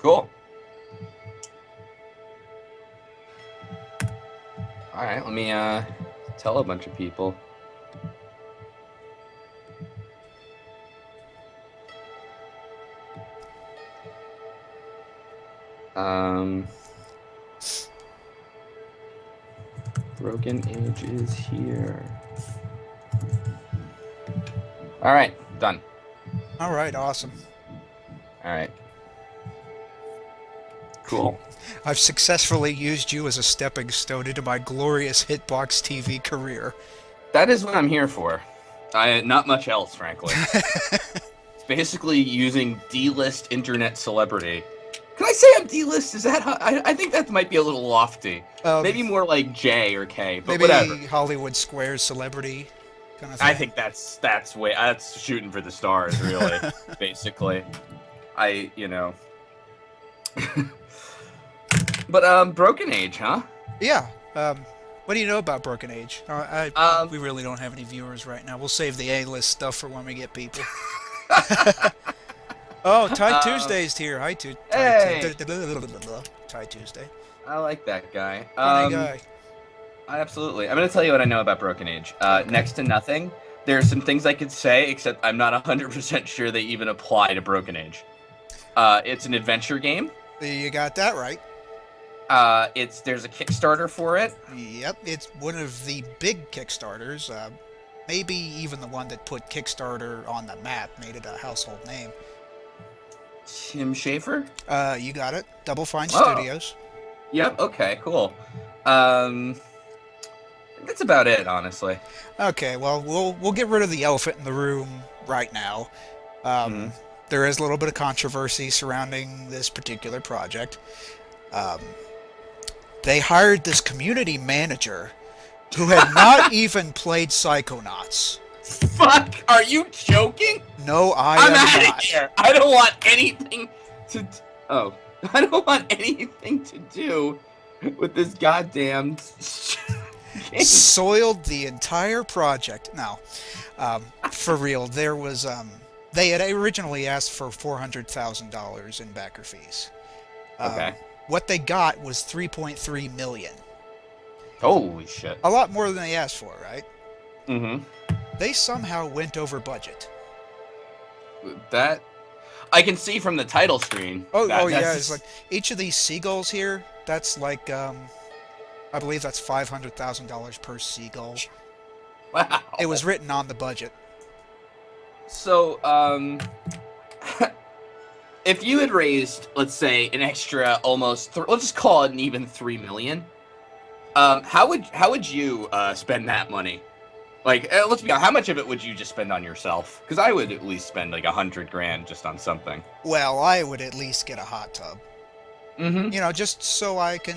Cool. All right, let me tell a bunch of people. Broken Age is here. All right, done. All right, awesome. All right. Cool. I've successfully used you as a stepping stone into my glorious Hitbox TV career. That is what I'm here for. Not much else, frankly. It's basically using D-list internet celebrity. Can I say I'm D-list? Is that how, I think that might be a little lofty. Maybe more like J or K, but maybe whatever. Hollywood Squares celebrity kind of thing. I think that's shooting for the stars, really. Basically, you know. But Broken Age, huh? Yeah. What do you know about Broken Age? We really don't have any viewers right now. We'll save the A-list stuff for when we get people. Oh, Tide Tuesday's here. Hi, Hey! Tide Tuesday. I like that guy. Funny guy. Absolutely. I'm going to tell you what I know about Broken Age. Okay. Next to nothing. There's some things I could say, except I'm not 100% sure they even apply to Broken Age. It's an adventure game. You got that right. There's a Kickstarter for it. Yep, it's one of the big Kickstarters. Maybe even the one that put Kickstarter on the map, made it a household name. Tim Schafer? You got it. Double Fine Studios. Yep, okay, cool. That's about it, honestly. Okay, well, we'll get rid of the elephant in the room right now. There is a little bit of controversy surrounding this particular project. They hired this community manager who had not even played Psychonauts. Fuck! Are you joking? No, I'm am out not. of here. I don't want anything to. I don't want anything to do with this goddamn game. Soiled the entire project. Now, for real, there was they had originally asked for $400,000 in backer fees. Okay. What they got was 3.3 million. Holy shit. A lot more than they asked for, right? Mm-hmm. They somehow went over budget. That I can see from the title screen. Yeah, it's like each of these seagulls here. That's like I believe that's $500,000 per seagull. Wow. It was written on the budget. So, if you had raised, let's say, an extra almost, let's just call it an even 3 million. How would you spend that money? Like, let's be honest, how much of it would you just spend on yourself? Because I would at least spend like $100,000 just on something. Well, I would at least get a hot tub. Mm-hmm. You know, just so I can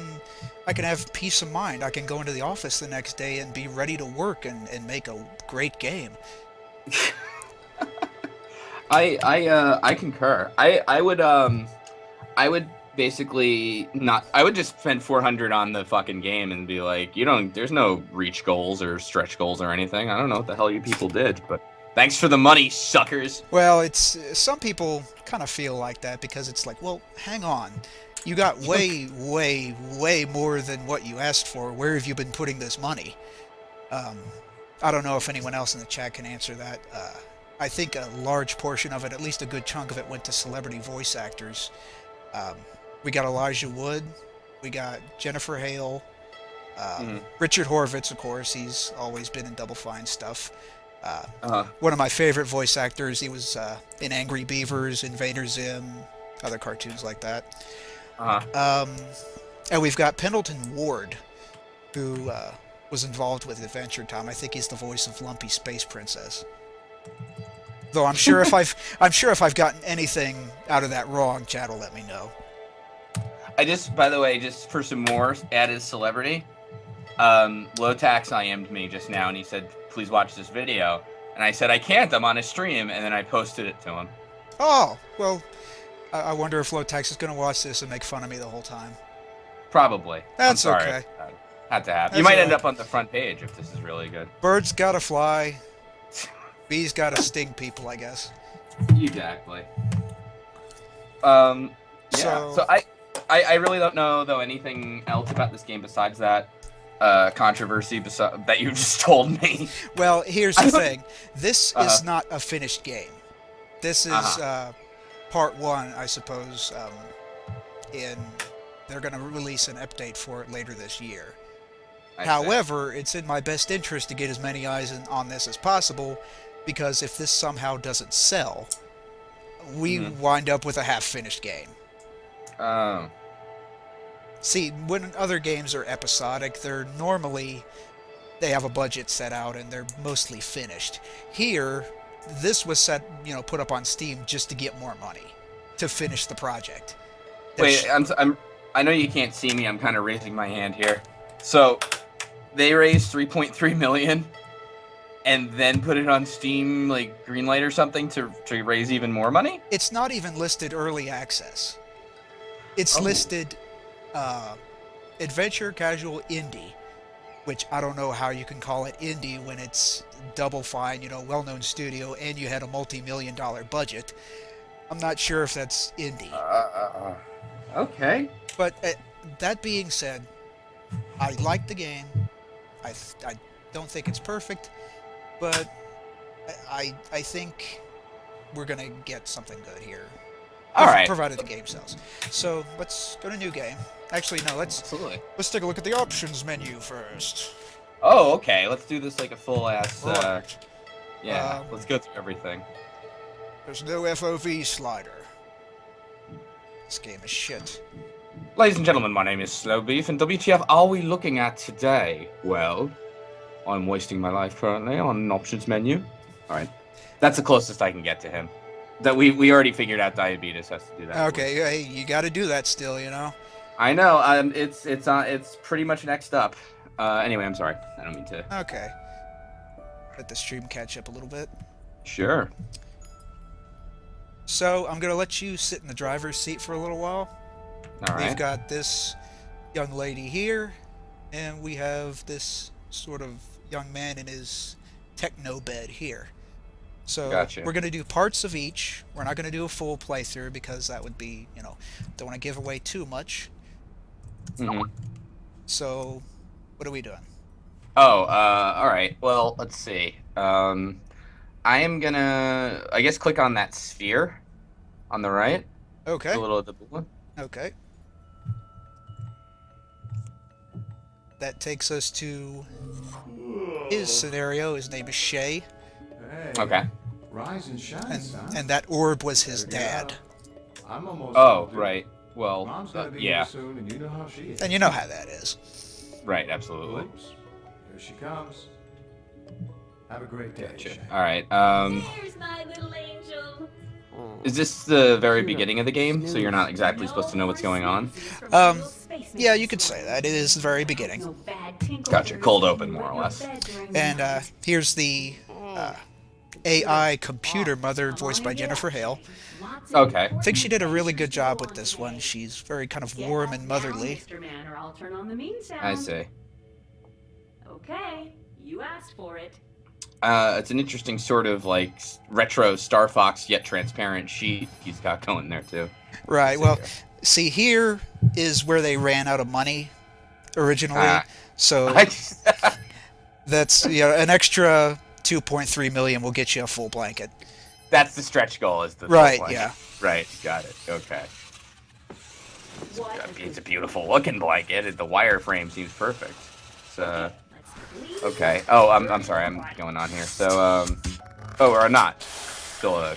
have peace of mind. I can go into the office the next day and be ready to work and make a great game. I concur. I would basically not. I would just spend 400 on the fucking game and be like, there's no reach goals or stretch goals or anything. I don't know what the hell you people did, but thanks for the money, suckers. Well, it's some people kind of feel like that because it's like, well, hang on, you got way, way, way more than what you asked for. Where have you been putting this money? I don't know if anyone else in the chat can answer that. I think a large portion of it, at least a good chunk of it, went to celebrity voice actors. We got Elijah Wood, we got Jennifer Hale, Richard Horvitz, of course. He's always been in Double Fine stuff. One of my favorite voice actors. He was in Angry Beavers, Invader Zim, other cartoons like that. And we've got Pendleton Ward, who was involved with Adventure Time. I think he's the voice of Lumpy Space Princess. Though I'm sure if I've gotten anything out of that wrong, Chad will let me know. By the way, just for some more added celebrity, Lotax IM'd me just now and he said, please watch this video. And I said, I can't, I'm on a stream, and then I posted it to him. Oh, well, I wonder if Lotax is going to watch this and make fun of me the whole time. Probably. That's I'm sorry. okay. Had to happen. That's You might all end right. up on the front page if this is really good. Birds gotta fly. Bees gotta sting people, I guess. Exactly. Yeah. So, So I really don't know though anything else about this game besides that controversy that you just told me. well, here's I the don't. thing. This Uh is not a finished game. This is huh. part one, I suppose. In They're going to release an update for it later this year. I see. However, it's in my best interest to get as many eyes on this as possible, because if this somehow doesn't sell, we Hmm. wind up with a half-finished game. Oh. See, when other games are episodic, they have a budget set out and they're mostly finished. Here, this was put up on Steam just to get more money to finish the project. Wait. I know you can't see me. I'm kind of raising my hand here. So they raised 3.3 million and then put it on Steam, like Greenlight or something, to raise even more money. It's not even listed early access. It's Oh. listed uh, adventure casual indie, which I don't know how you can call it indie when it's Double Fine, well-known studio, and you had a multi-million-dollar budget. I'm not sure if that's indie. Okay. But that being said, I like the game. I don't think it's perfect, but I think we're gonna get something good here. All right. Provided the game sells. So let's go to new game. Actually, no. Absolutely. Let's take a look at the options menu first. Oh, okay. Let's do this like a full ass. Right. Yeah. Let's go through everything. There's no FOV slider. This game is shit. Ladies and gentlemen, my name is Slowbeef, and WTF are we looking at today? Well, I'm wasting my life currently on an options menu. All right. That's the closest I can get to him. That we already figured out diabetes has to do that. Okay, hey, you got to do that still, I know. It's pretty much next up. Anyway, I'm sorry. I don't mean to. Okay. Let the stream catch up a little bit. Sure. So I'm gonna let you sit in the driver's seat for a little while. All right. We've got this young lady here, and we have this sort of young man in his techno bed here. So Gotcha. we're gonna do parts of each. We're not gonna do a full playthrough because that would be, don't want to give away too much. Mm-hmm. So, what are we doing? Oh, all right. Well, let's see. I am gonna, I guess, click on that sphere on the right. Okay. The blue one. Okay. That takes us to his scenario. His name is Shay. Hey, Okay. rise and shine, And, son. and that orb was his dad. I'm almost Oh, done, dude. right. Well, Mom's gonna be yeah. here soon, and you know how she is. And you know how that is. Right. Absolutely. Oops. Here she comes. Have a great day, Gotcha. Shay. All right. There's my little angel. Is this the very beginning of the game? So you're not exactly supposed to know what's going on? Yeah, you could say that. It is the very beginning. Gotcha. Cold open, more or less. And here's the AI computer mother, voiced by Jennifer Hale. Okay. I think she did a really good job with this one. She's very kind of warm and motherly. I see. Okay, you asked for it. It's an interesting sort of like retro Star Fox yet transparent sheet he's got going there too. Right, well, see, here is where they ran out of money originally. So that's, an extra 2.3 million will get you a full blanket. That's the stretch goal, is the Right, blanket. yeah. Right, got it. Okay. It's a beautiful looking blanket. The wireframe seems perfect. So, okay. Oh, I'm sorry. I'm going on here. So, or not. Still a.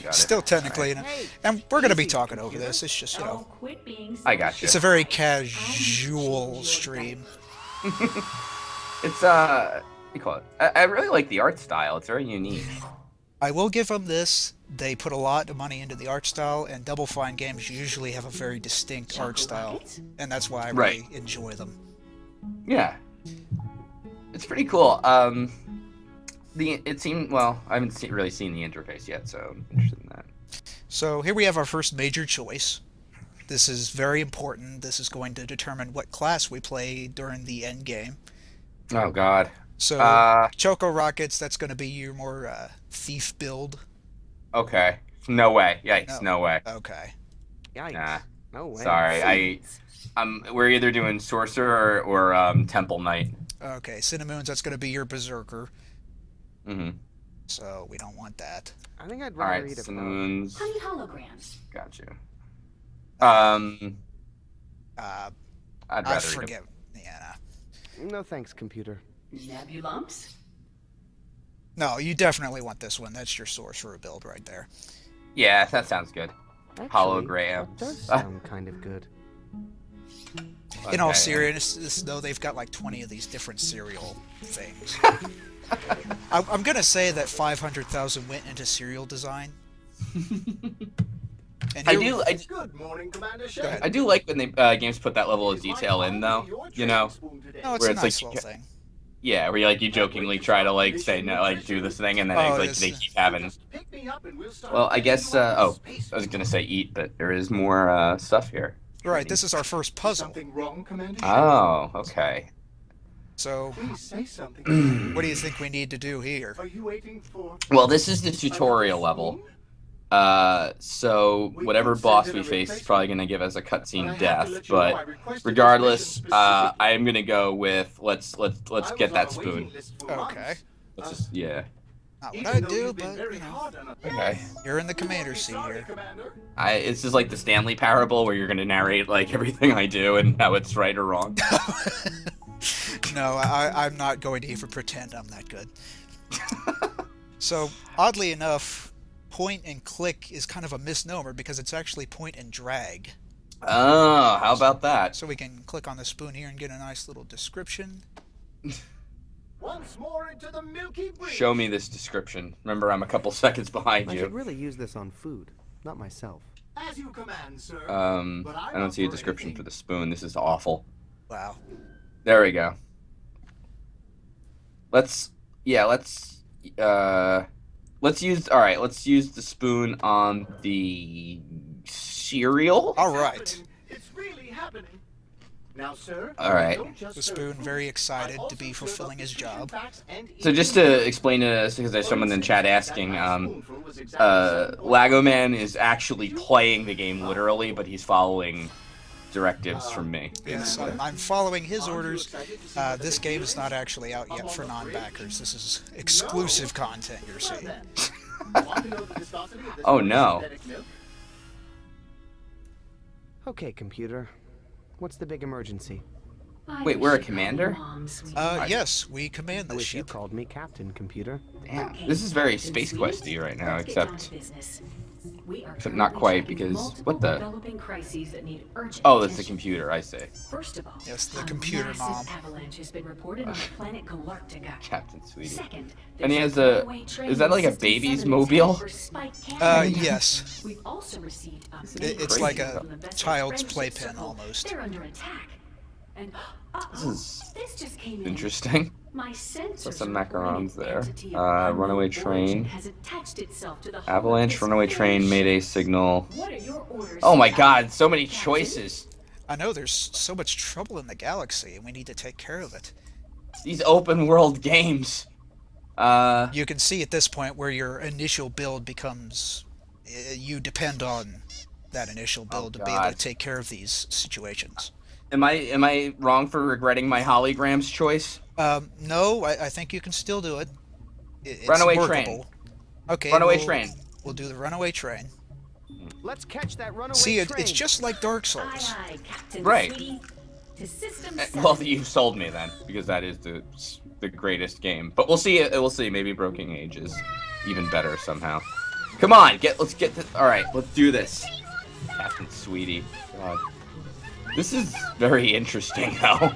Got it. Still technically, and we're going to be talking over this. It's just, I got you. it's a very casual stream. It's what do you call it? I really like the art style. It's very unique. I will give them this. They put a lot of money into the art style, and Double Fine games usually have a very distinct art style, and that's why I really enjoy them. Yeah, it's pretty cool. It seemed, well, I haven't really seen the interface yet, so I'm interested in that. So here we have our first major choice. This is very important. This is going to determine what class we play during the end game. Oh God. So Choco Rockets, that's going to be your more thief build. Okay. No way. Yikes. No way. Okay. Yikes. Nah. No way. Sorry, we're either doing sorcerer or temple knight. Okay, Cinnamoons, that's going to be your berserker, Mm-hmm. so we don't want that. I think I'd All rather right, eat a Cinnamoons. Honey holograms. Got you. Uh, I'd I rather forget. Yeah, No thanks, computer. Nebulumps. no, you definitely want this one. That's your sorcerer build right there. Yeah, that sounds good. Actually, Holograms. that does sound kind of good. In all Okay. seriousness, though, they've got like 20 of these different cereal things. I'm gonna say that 500,000 went into cereal design. And I here- do. Good morning, Commander Go Shay. ahead. I do like when they games put that level of detail in, though. You know, No, it's where a it's nice like- little thing. yeah, where you jokingly try to like say no, like do this thing, and then Oh, like yes. they keep having. Well, I guess. Oh, I was gonna say eat, but there is more stuff here. Right, this is our first puzzle. Something wrong, Commander Shay? Oh, okay. So, Please say something. what do you think we need to do here? Are you waiting for? Well, this is the tutorial level. So whatever boss we face is probably gonna give us a cutscene death, but regardless, I am gonna go with let's get that spoon. Okay. Let's just yeah. Not what I do, but you know, Okay. you're in the commander's seat here. It's just like the Stanley parable where you're gonna narrate like everything I do and how it's right or wrong. No, I'm not going to even pretend I'm that good. So, oddly enough, point and click is kind of a misnomer because it's actually point and drag. Oh, how about that? So we can click on the spoon here and get a nice little description. Once more into the Milky Way. Show me this description. Remember, I'm a couple seconds behind I should you. really use this on food, not myself. As you command, sir. I don't see a description for the spoon. This is awful. Wow. There we go. Let's use the spoon on the cereal. All right. It's really happening. Now, sir. All right. don't just The serve spoon food. very I excited to also be serve fulfilling up his nutrition job. facts and So just to explain to us, because there's someone in chat asking, Lagoman is actually playing the game literally, but he's following directives from me. Yes, I'm following his orders. This game is not actually out yet for non-backers. This is exclusive content you're seeing. Oh no. Okay, computer. What's the big emergency? Wait, we're a commander? Yes, we command I this wish you ship. called me Captain, computer. Damn, this is very Space Questy right now, except not quite, because what the? Oh, that's the computer. I see. First of all, Yes, the a computer massive mom. avalanche has been reported on the planet Galactica. Captain Sweetie. Second, And he there's has a- runaway train is that like a System baby's 7 mobile? for Spike Canyon. Yes. We've also received a It's crazy. like a from the vessel's child's friendship playpen circle. almost. They're under attack. And This is this just came in. interesting. My sensors some are reporting macarons an there. entity of unknown Runaway origin train. has attached itself to the hull of Avalanche, this runaway train, airship. mayday signal. What are your orders? Oh my god, so many Captain? choices. I know there's so much trouble in the galaxy, and we need to take care of it. These open world games. You can see at this point where your initial build becomes... you depend on that initial build to be able to God. take care of these situations. Am I wrong for regretting my holograms choice? No, I think you can still do it. It's Runaway workable. train. Okay, Runaway we'll- train. We'll do the runaway train. Let's catch that runaway See, train. it's just like Dark Aye, Souls. aye, Captain Right. Sweetie. To system 7. Well, you sold me then, because that is the greatest game. But we'll see. We'll see. Maybe Broken Age is even better somehow. Come on, let's get this. All right, let's do this. Captain Sweetie. God. This is very interesting, though.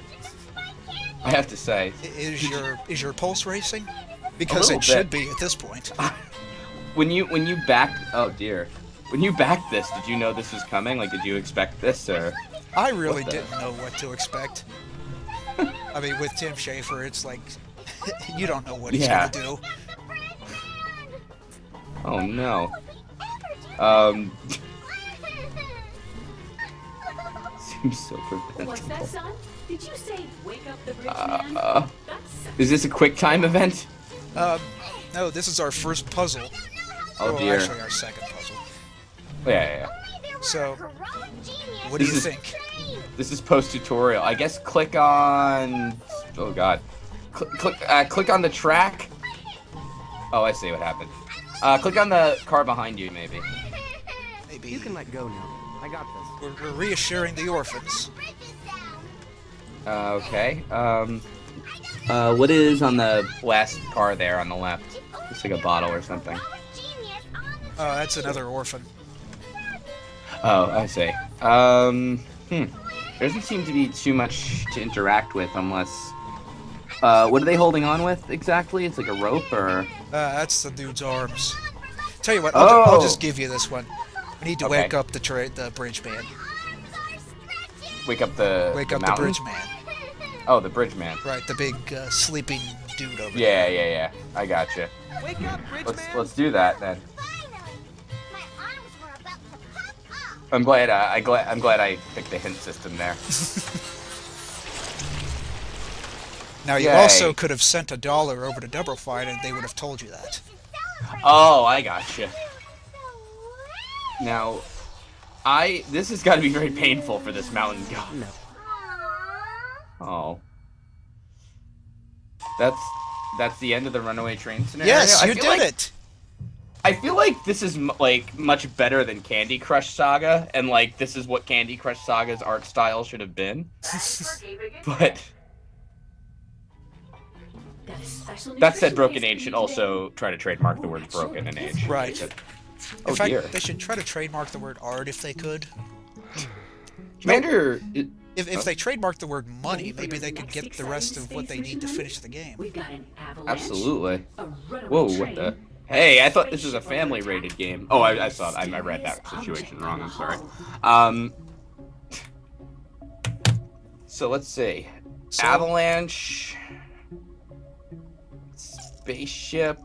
I have to say. Is your pulse racing? Because little it should bit. be at this point. When you backed, oh dear, when you backed this, did you know this was coming? Like, did you expect this, or? I really What the- didn't know what to expect. I mean, with Tim Schafer, it's like you don't know what he's Yeah. gonna do. Oh no. Seems so What's preventable. that, son? Did you say wake up the bridge man? That's Is this a quick time event? No, this is our first puzzle. Oh dear. Actually, our second puzzle. Yeah. So, what do you think? This is post-tutorial. I guess click on... Oh, God. Click on the track. Oh, I see what happened. Click on the car behind you, maybe. Maybe. You can let go now. I got this. We're reassuring the orphans. Okay. What is on the last car there on the left? Looks like a bottle or something. Oh, that's another orphan. Oh, I see. There doesn't seem to be too much to interact with unless... what are they holding on with exactly? It's like a rope or... That's the dude's arms. Tell you what, Oh! I'll just give you this one. We need to Okay. wake up the bridge man. Wake up the Wake up the mountain? bridge man. Oh, the bridge man. Right, the big sleeping dude over there. Yeah. I gotcha. Wake up, Bridge Man! Let's do that then. I'm glad I picked the hint system there. Now, you Yay. also could have sent $1 over to Double Fight and they would have told you that. Oh, I gotcha. Now, this has got to be very painful for this mountain guy. No. Oh. That's the end of the runaway train scenario? Yes, I you feel did like- it! I feel like this is like much better than Candy Crush Saga, and like this is what Candy Crush Saga's art style should have been. But that said, Broken Age should also try to trademark the word broken in age. Right. Oh In fact, dear. they should try to trademark the word art if they could. Commander, If they trademark the word money, maybe they could get the rest of what they need to finish the game. We've got an avalanche, absolutely. a runaway Whoa, what train, the? Hey, I thought this was a family-rated game. Oh, I saw. I read that situation wrong. I'm sorry. So let's see. So- Avalanche, spaceship,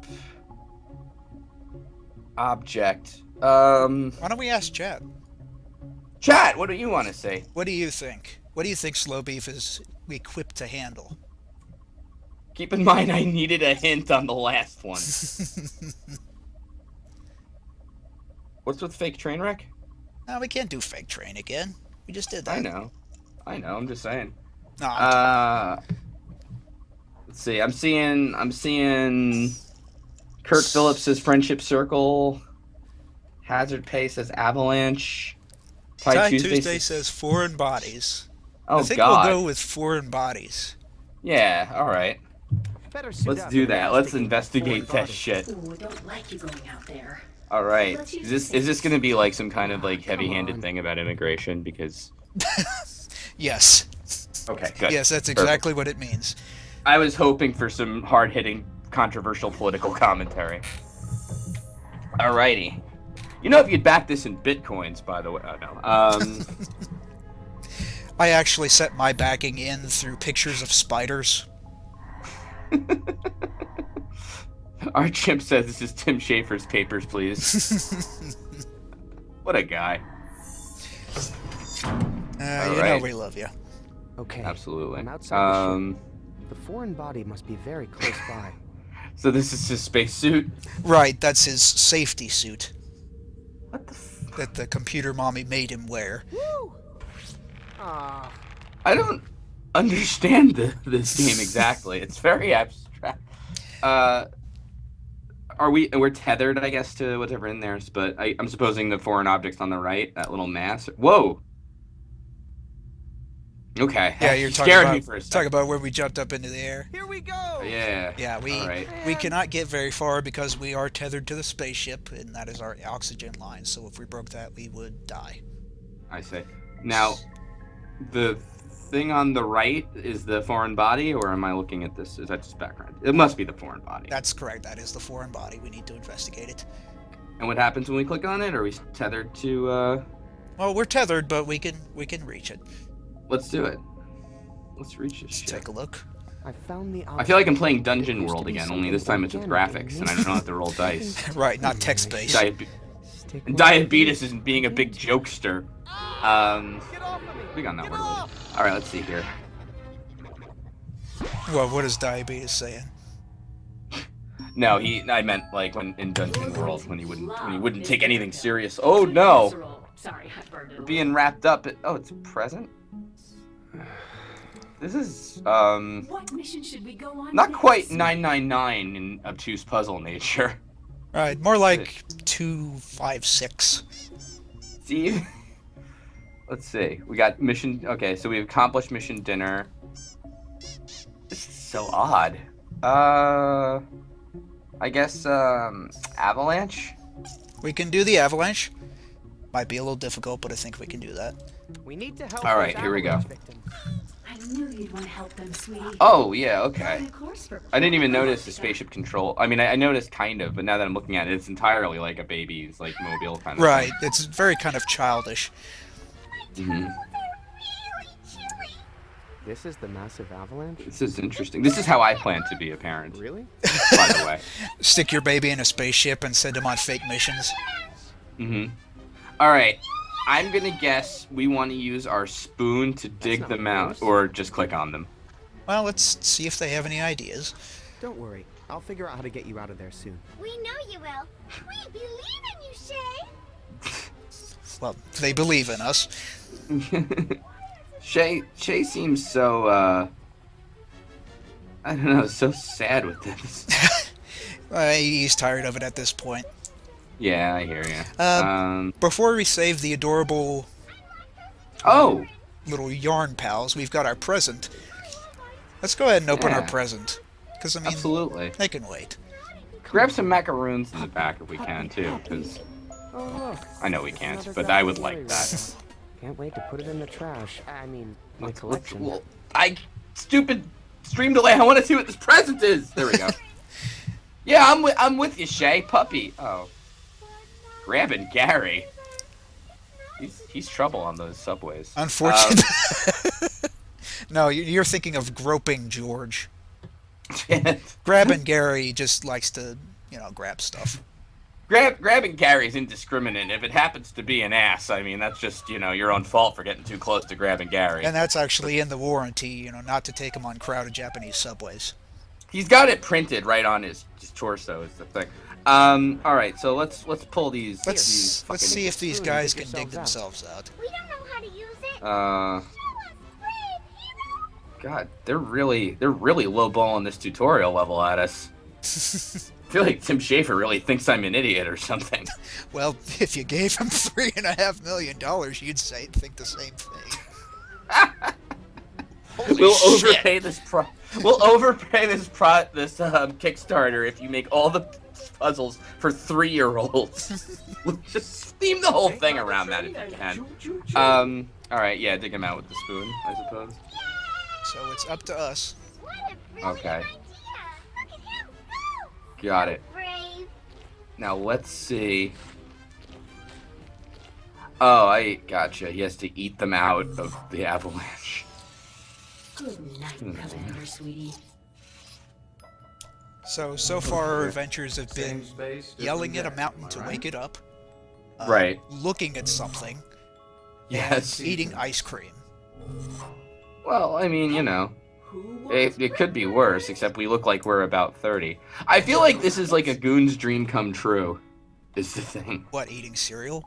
object. Why don't we ask chat? Chat. What do you want to say? What do you think? What do you think Slowbeef is equipped to handle? Keep in mind, I needed a hint on the last one. What's with fake train wreck? No, we can't do fake train again. We just did that. I know. I'm just saying. No, Let's see. I'm seeing Kirk Phillips's Friendship Circle. Hazard Pay says Avalanche. Ty Tuesday says foreign bodies. Oh I think God. we'll go with foreign bodies. Yeah. All right. Better suit Let's up. do that. Let's Taking investigate foreign that shit. Ooh, I don't like you going out there. All right. Is this gonna be like some kind of like heavy-handed on. thing about immigration? Because Yes. okay, good. Yes, that's Perfect. exactly what it means. I was hoping for some hard-hitting, controversial political commentary. Alrighty. You know, if you'd back this in bitcoins, by the way. Oh, no. I actually set my backing in through pictures of spiders. Our chimp says this is Tim Schafer's papers, please. What a guy. You know Alright. we love you. Okay. Absolutely. I'm outside the Um, ship. The foreign body must be very close by. so this is his spacesuit. Right, that's his safety suit What the f- that the computer mommy made him wear. Ah, I don't understand this game exactly. It's very abstract. We're tethered, I guess, to whatever in there, but I'm supposing the foreign object's on the right, that little mass. Whoa! Okay. Yeah, you're talking scared about, me for a talking second. about when we jumped up into the air. here we go. Yeah. Yeah, All right. we cannot get very far because we are tethered to the spaceship, and that is our oxygen line. So if we broke that, we would die. I see. Now, the thing on the right is the foreign body, or am I looking at this? Is that just background? It must be the foreign body. That's correct. That is the foreign body. We need to investigate it. And what happens when we click on it? Are we tethered to? Well, we're tethered, but we can reach it. Let's do it. Let's reach this Let's shit. take a look. I found the. I feel like I'm playing Dungeon There used to World be again, something only this time it's with organic graphics, in and I don't have to roll dice. Right, not text based. Stick with Diabetes isn't being a big jokester. Get off of me. We got that Get word. off. All right, let's see here. Well, what is diabetes saying? No, I meant like when in Dungeon World when he wouldn't take anything serious. Oh no! sorry, I burned it. We're being wrapped up. Oh, it's a present? This is, What mission should we go on? not next? quite 999 in obtuse puzzle nature. Right, more like 256. See? Let's see. We got mission. Okay, so we accomplished mission dinner. This is so odd. I guess, avalanche? We can do the avalanche. Might be a little difficult, but I think we can do that. We need to help. All right, here we go. I knew you'd want to help them, sweetie. Oh, yeah, okay. Of course, for I didn't even notice the spaceship control. I mean, I noticed kind of, but now that I'm looking at it, it's entirely like a baby's, like, mobile kind of Right, it's very kind of childish. thing. Mm-hmm. This is the massive avalanche? This is interesting. This is how I plan to be a parent, Really? by the way. Stick your baby in a spaceship and send him on fake missions. Mm-hmm. All right. I'm going to guess we want to use our spoon to dig not them out, gross. or just click on them. Well, let's see if they have any ideas. Don't worry. I'll figure out how to get you out of there soon. We know you will. We believe in you, Shay. Well, they believe in us. Shay seems so, I don't know, so sad with this. He's tired of it at this point. Yeah, I hear you. Before we save the adorable Oh! little yarn pals, we've got our present. Let's go ahead and open our Yeah. present. Because, I mean, Absolutely. they can wait. Grab some macaroons in the back if we can, too, because Oh, look. I know we can't, Another but I would Dr. like Murray that. rifle. Can't wait to put it in the trash. I mean, my Let's- collection. well, stupid stream delay, I want to see what this present is! There we go. Yeah, I'm with you, Shay. Puppy. Oh. Grabbing Gary. He's trouble on those subways. Unfortunately. No, you're thinking of groping George. Grabbing Gary just likes to, grab stuff. Grabbing Gary's indiscriminate. If it happens to be an ass, I mean, that's just, your own fault for getting too close to grabbing Gary. And that's actually in the warranty, not to take him on crowded Japanese subways. He's got it printed right on his torso is the thing. All right, so let's pull these. Let's fucking- see if these Spoon, guys dig can dig yourselves themselves out. We don't know how to use it. Uh, Show us, brave hero. God, they're really lowballing this tutorial level at us. I feel like Tim Schafer really thinks I'm an idiot or something. Well, if you gave him $3.5 million, you'd think the same thing. Holy We'll shit. overpay this Kickstarter if you make all the puzzles for 3-year-olds. We'll just theme the whole thing around that if you can. All right, yeah, dig him out with the spoon, I suppose. So it's up to us. What a brilliant Okay. idea. Look at him go. Got it. Brave. Now let's see. Oh, I gotcha. He has to eat them out of the avalanche. Good night, Commander, sweetie. So far our adventures have Same been space, different yelling at a day, mountain am I to right? wake it up. Right. Looking at something. Yes. And eating ice cream. Well, I mean, it could be worse, except we look like we're about 30. I feel like this is like a goon's dream come true, is the thing. What, eating cereal?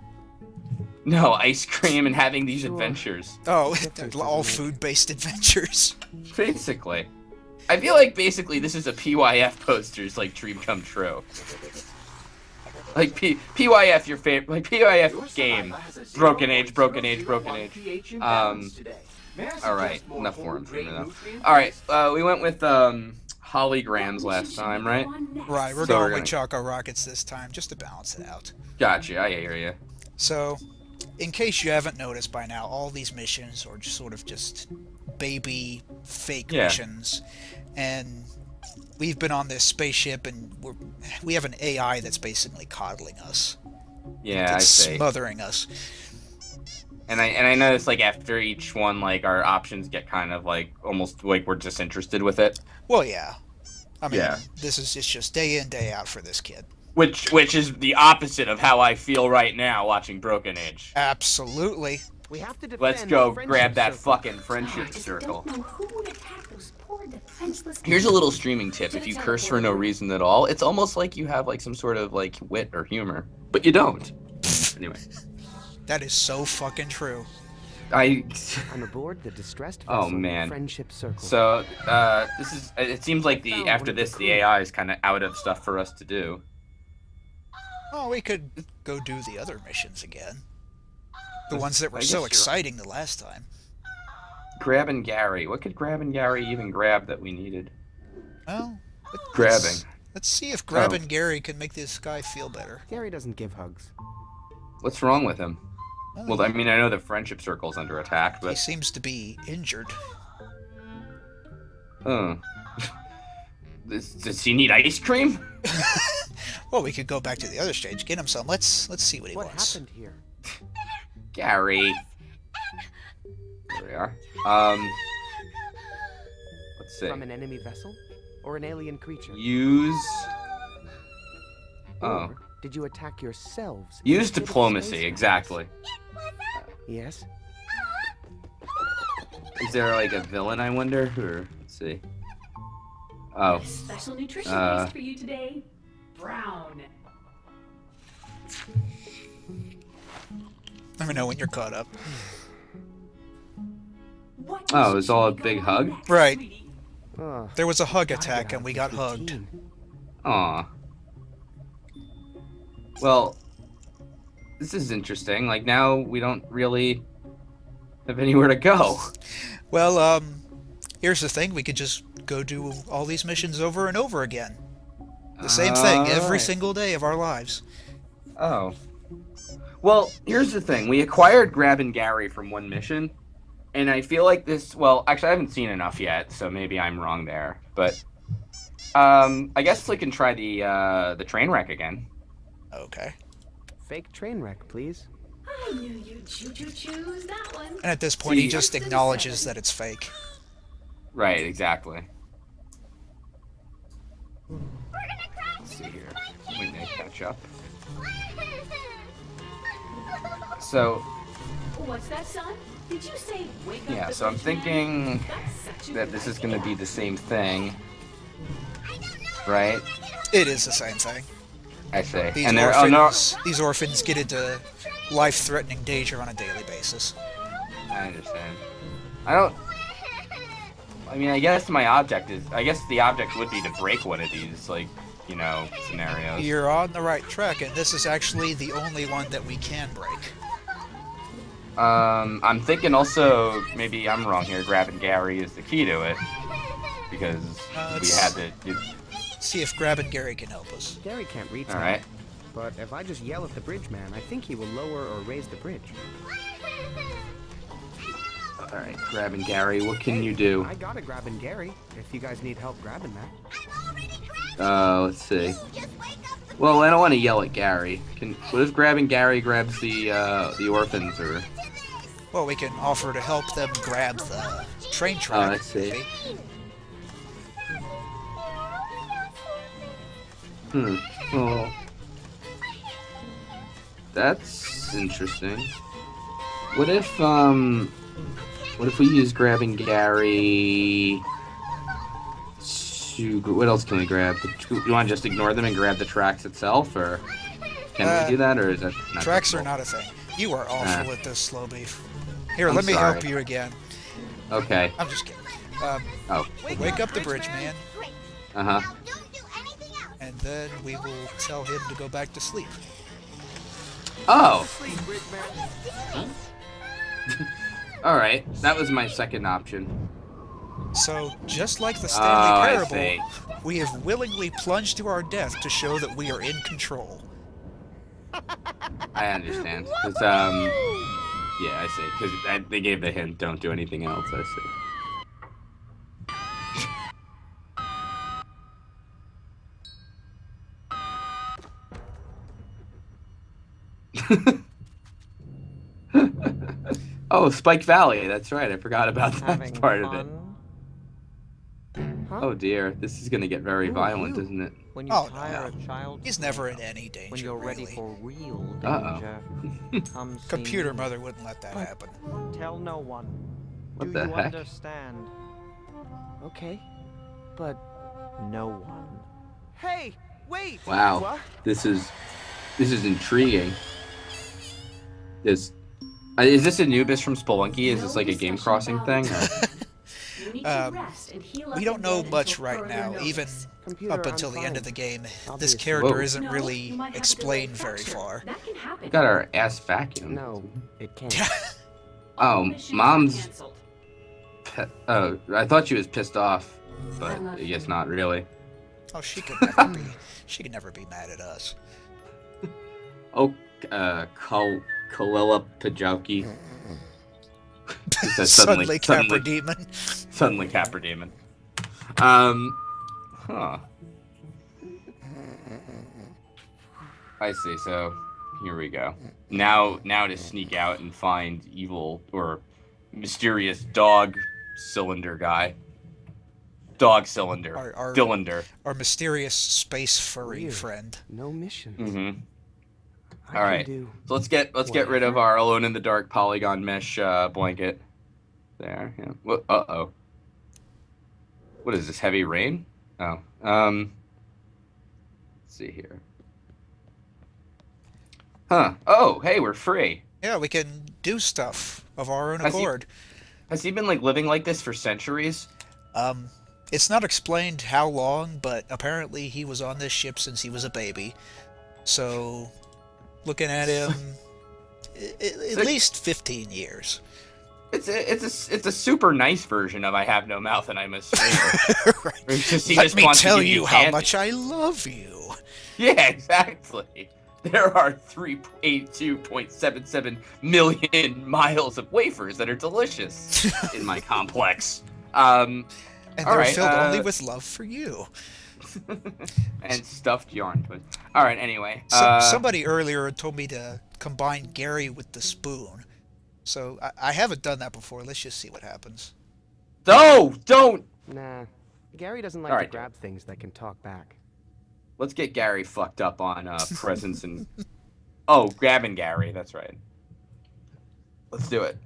No, ice cream and having these adventures. Oh, Difference they're all doesn't make- food-based adventures. Basically. I feel like basically this is a PYF poster's like dream come true. Like PYF your favorite, like PYF game. Broken Age. All right, enough forums for me though. All right, we went with holograms last time, right? Right, we're So going we're with Choco Rockets this time, just to balance it out. Gotcha, I hear you. So, in case you haven't noticed by now, all these missions are just sort of just baby fake Yeah. missions, and we've been on this spaceship, and we have an AI that's basically coddling us. Yeah, I It's see. smothering us. And I noticed like after each one, like our options get kind of like almost like we're disinterested with it. Well, yeah. I mean, Yeah. this is just day in, day out for this kid. Which is the opposite of how I feel right now watching Broken Age. Absolutely. We have to defend Let's the go friendship grab that circle. fucking friendship circle. Don't know who would attack those poor defenseless Here's a little streaming tip. If you curse for no reason at all, it's almost like you have like some sort of like wit or humor. But you don't. Anyway. That is so fucking true. I'm aboard the distressed vessel Oh man. Friendship Circle. So this is. It seems like after this the AI is kind of out of stuff for us to do. Oh, we could go do the other missions again. The ones that were I guess so you're- exciting the last time. Grab and Gary. What could Grab and Gary even grab that we needed? Well, Grabbing. Let's see if Grab and Gary can make this guy feel better. Gary doesn't give hugs. What's wrong with him? Oh, Well, I mean, I know the friendship circle's under attack, he but seems to be injured. Does he need ice cream? Well, we could go back to the other stage, get him some. Let's see what he What wants. happened here? Gary. There we are. Let's see. From an enemy vessel? Or an alien creature? Use. Oh. Or did you attack yourselves? Use instead of diplomacy, space exactly. Yes? Is there like a villain, I wonder? Or, let's see. Oh. Special nutrition taste for you today. Brown. Let me know when you're caught up. What Oh, is it was all a Shay big going on hug? next, Right. sweetie? Ugh, There was a hug gotta attack get out and we of got this hugged. routine. Aw. Well, this is interesting. Like, now we don't really have anywhere to go. Well, here's the thing. We could just go do all these missions over and over again. The same thing every Alright. single day of our lives. Oh. Well, here's the thing. We acquired Grab and Gary from one mission, and I feel like this... Well, actually, I haven't seen enough yet, so maybe I'm wrong there. But, I guess we can try the train wreck again. Okay. Fake train wreck, please. I knew you'd choose that one. And at this point, he See- just acknowledges that it's fake. Right, exactly. We're gonna crash Let's see into here. my We may catch up. kitchen. So, What's that, son? Did you say wake up yeah, the so I'm bridge man? thinking That's such a that good this is going to idea. be the same thing, right? It is the same thing. I say. These And these orphans get into life-threatening danger on a daily basis. I understand. I mean, I guess my object is... I guess the object would be to break one of these, like, you know, scenarios. You're on the right track, and this is actually the only one that we can break. I'm thinking also, maybe I'm wrong here, Grab and Gary is the key to it. Because we it's- had to... See if Grab and Gary can help us. Gary can't read Alright. but if I just yell at the bridge man, I think he will lower or raise the bridge. Alright, Grab and Gary, what can Hey, you do? I gotta grab and Gary, if you guys need help grabbing that. Let's see. Well, I don't want to yell at Gary. What if Grab and Gary grabs the orphans, or... Well, we can offer to help them grab the train track. I see. maybe. Well, that's interesting. What if we use Grab and Gary to... What else can we grab? You want to just ignore them and grab the tracks itself, or can we do that, or is that not Tracks are possible? not a thing. You are awful at this, Slowbeef. Here, I'm let me sorry. help you again. Okay. I'm just kidding. Oh. Wake up the bridge man, Uh-huh. Now don't do anything else. and then we will tell him to go back to sleep. Oh! Alright, that was my second option. So, just like the Oh, Stanley I Parable, see. we have willingly plunged to our death to show that we are in control. I understand. 'Cause, yeah, I see. Because they gave the hint, don't do anything else, I see. Oh, Spike Valley, that's right. I forgot about that Having part of it. fun? Huh? Oh dear, this is gonna get very Who are violent, you? isn't it? When you Oh, hire no. a child, He's never in any danger, when you're ready really. for real Uh-oh. danger, come see Computer me. mother wouldn't let that happen. Tell no one. What Do the you heck? understand? Okay, but No one. hey, wait! Wow. What? This is intriguing. This Is this Anubis from Spelunky? Is this like a game crossing thing? Or? You need to rest and heal up We don't know again much until right further now, notice. even Computer, up I'm until the end fine. of the game. I'll This be character Whoa. isn't No, really you might have a explained delayed very fracture. far. That can happen. Got our ass vacuumed. No, it can't. Oh, Missions Mom's. canceled. Oh, I thought she was pissed off, but I guess not really. Oh, she could never be. She could never be mad at us. Oh, Kalila Pajowski. He said Suddenly, Capra Demon. Suddenly Capra Demon. Huh. I see, so here we go. Now to sneak out and find evil or mysterious dog cylinder guy. Dog cylinder. Cylinder. Our mysterious space furry Weird. friend. No mission. Mm-hmm. I All can right. do So let's get rid of our alone in the dark polygon mesh blanket. There. Yeah. What? Uh-oh. What is this? Heavy rain? Oh. Let's see here. Huh. Oh, hey, we're free. Yeah, we can do stuff of our own Has he- accord. Has he been like living like this for centuries? It's not explained how long, but apparently he was on this ship since he was a baby. So, looking at him, at least 15 years. It's a super nice version of I have no mouth and I must scream. Right. He Let just me wants to tell give you how candy. much I love you. Yeah, exactly. There are 382.77 million miles of wafers that are delicious in my complex. And all they're right, filled only with love for you. and stuffed yarn. But all right, anyway. Somebody earlier told me to combine Gary with the spoon. So I haven't done that before. Let's just see what happens. No, don't. Nah. Gary doesn't like All to right. grab things that can talk back. Let's get Gary fucked up on presents and. Oh, grabbing Gary. That's right. Let's do it.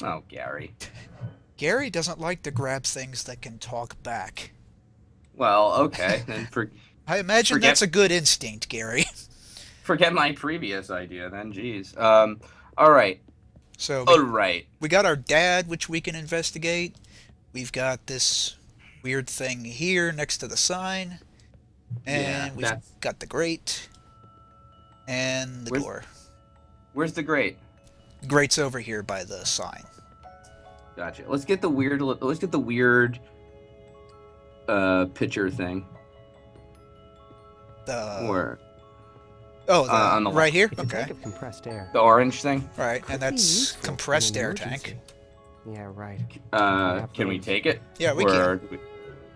Oh, Gary. Gary doesn't like to grab things that can talk back. Well, okay. Then I imagine Forget- that's a good instinct, Gary. forget my previous idea then. Jeez. All right. So All right. we got our dad, which we can investigate. We've got this weird thing here next to the sign. And Yeah, we've that's- got the grate. And the door. Where's the grate? Grate's over here by the sign. Gotcha. Let's get the weird. Picture thing. Or Oh, on the right here? It's a Okay. tank of compressed air. the orange thing. Right, Could and be that's useful in compressed an air emergency. tank. Yeah, right. Can we take it? Yeah, we Or- can.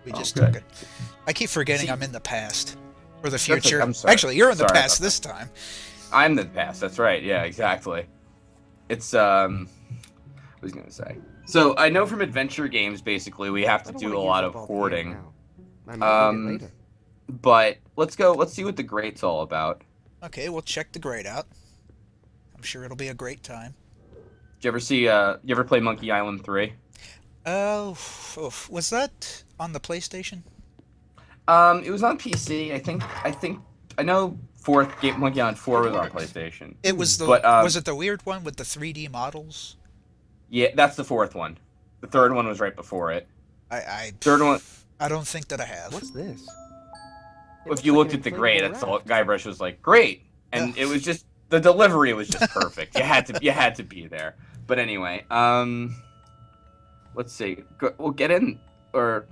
We Oh, just good. took it. I keep forgetting See- I'm in the past. Or the That's okay, future. I'm sorry. Actually, you're in the Sorry past about this time. I'm the past. That's right. Yeah, exactly. It's what was I gonna say? So I know from adventure games, basically, we have I to don't do wanna a use lot up of all the air hoarding. now. I might need it later. But let's go. Let's see what the grate's all about. Okay, we'll check the grate out. I'm sure it'll be a great time. Did you ever see? You ever play Monkey Island 3? Oh, was that on the PlayStation? It was on PC. I know Monkey Island 4 was on PlayStation. It was the. But, was it the weird one with the 3D models? Yeah, that's the fourth one. The third one was right before it. Third one. I don't think that I have. What's this? It If looks you like looked an at the grade, inflatable that's all raft. Guybrush was like, great, and it was just the delivery was just perfect. You had to be there. But anyway, let's see. We'll get in or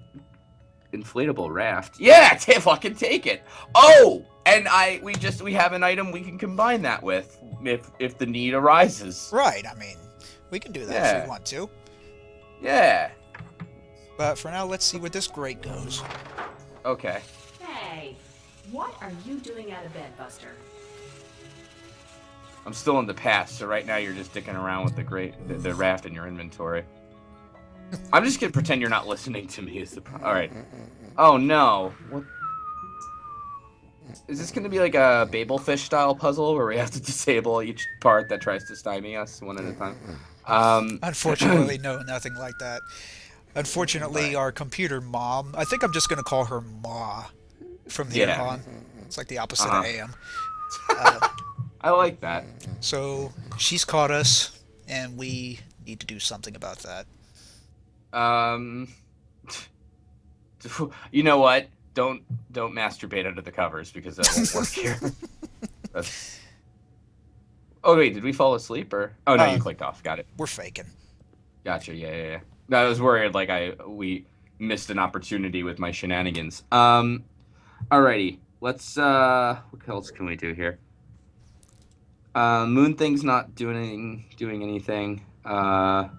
inflatable raft. Yeah, fucking take it. Oh, and we have an item we can combine that with if the need arises. Right, I mean, we can do that if Yeah. we want to. Yeah. But for now, let's see where this grate goes. Okay. Hey, what are you doing out of bed, Buster? I'm still in the past, so right now you're just dicking around with the raft in your inventory. I'm just gonna pretend you're not listening to me. All right. Oh no. What? Is this gonna be like a Babelfish style puzzle where we have to disable each part that tries to stymie us one at a time? Unfortunately, no, nothing like that. Unfortunately, our computer mom, I think I'm just going to call her Ma from here Yeah. on. It's like the opposite of AM. I like that. So she's caught us, and we need to do something about that. You know what? Don't masturbate under the covers because that won't work here. That's... Oh wait, did we fall asleep or? Oh no, you clicked off. Got it. We're faking. Gotcha. Yeah. No, I was worried like we missed an opportunity with my shenanigans. Alrighty. Let's what else can we do here? Moon Thing's not doing anything. Let's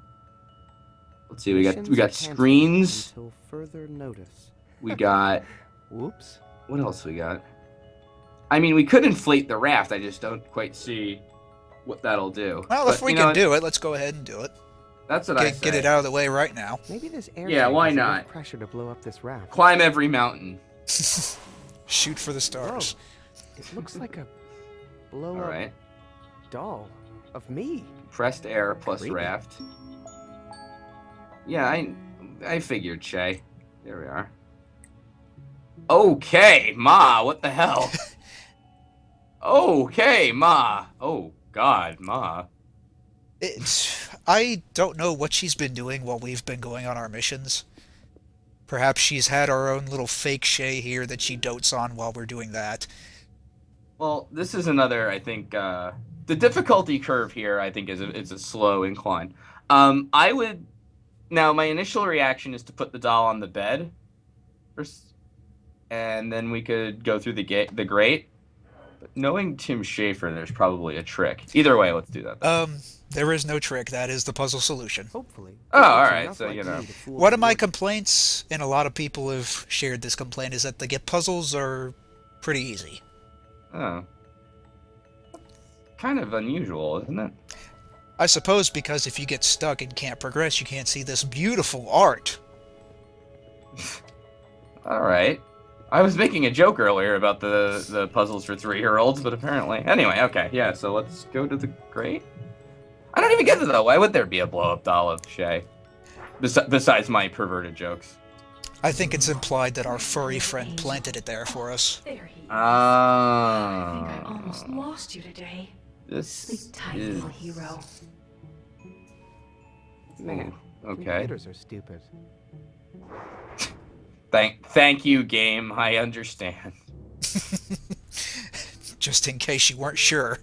see. We got screens. Until further notice. We got. Whoops. What else we got? I mean, we could inflate the raft. I just don't quite see what that'll do. Well, if we can do it, let's go ahead and do it. That's what I say. Get it out of the way right now. Maybe this air Yeah, why has enough not? Pressure to blow up this raft. Climb every mountain. Shoot for the stars. Whoa. It looks like a blow All up right. doll of me. Pressed air plus Creepy. raft. Yeah, I figured, Shay. There we are. Okay, Ma, what the hell? Okay, Ma. Oh, God, Ma. I don't know what she's been doing while we've been going on our missions. Perhaps she's had our own little fake Shay here that she dotes on while we're doing that. Well, this is another, I think, the difficulty curve here, I think, is a slow incline. I would... Now, my initial reaction is to put the doll on the bed. And then we could go through the grate. But knowing Tim Schafer, there's probably a trick. Either way, let's do that. There is no trick. That is the puzzle solution. Hopefully. Oh, alright, so, you know. One of my complaints, and a lot of people have shared this complaint, is that the puzzles are pretty easy. Oh. Kind of unusual, isn't it? I suppose because if you get stuck and can't progress, you can't see this beautiful art. Alright. I was making a joke earlier about the puzzles for 3-year-olds, but apparently... Anyway, okay, yeah, so let's go to the grate. I don't even get it, though. Why would there be a blow-up doll of Shay? Besides my perverted jokes. I think it's implied that our furry friend planted it there for us. There he is. Ah. I think I almost lost you today. This Sleep tight, is... little hero. Man, okay. computers are stupid. Thank you, game. I understand. Just in case you weren't sure.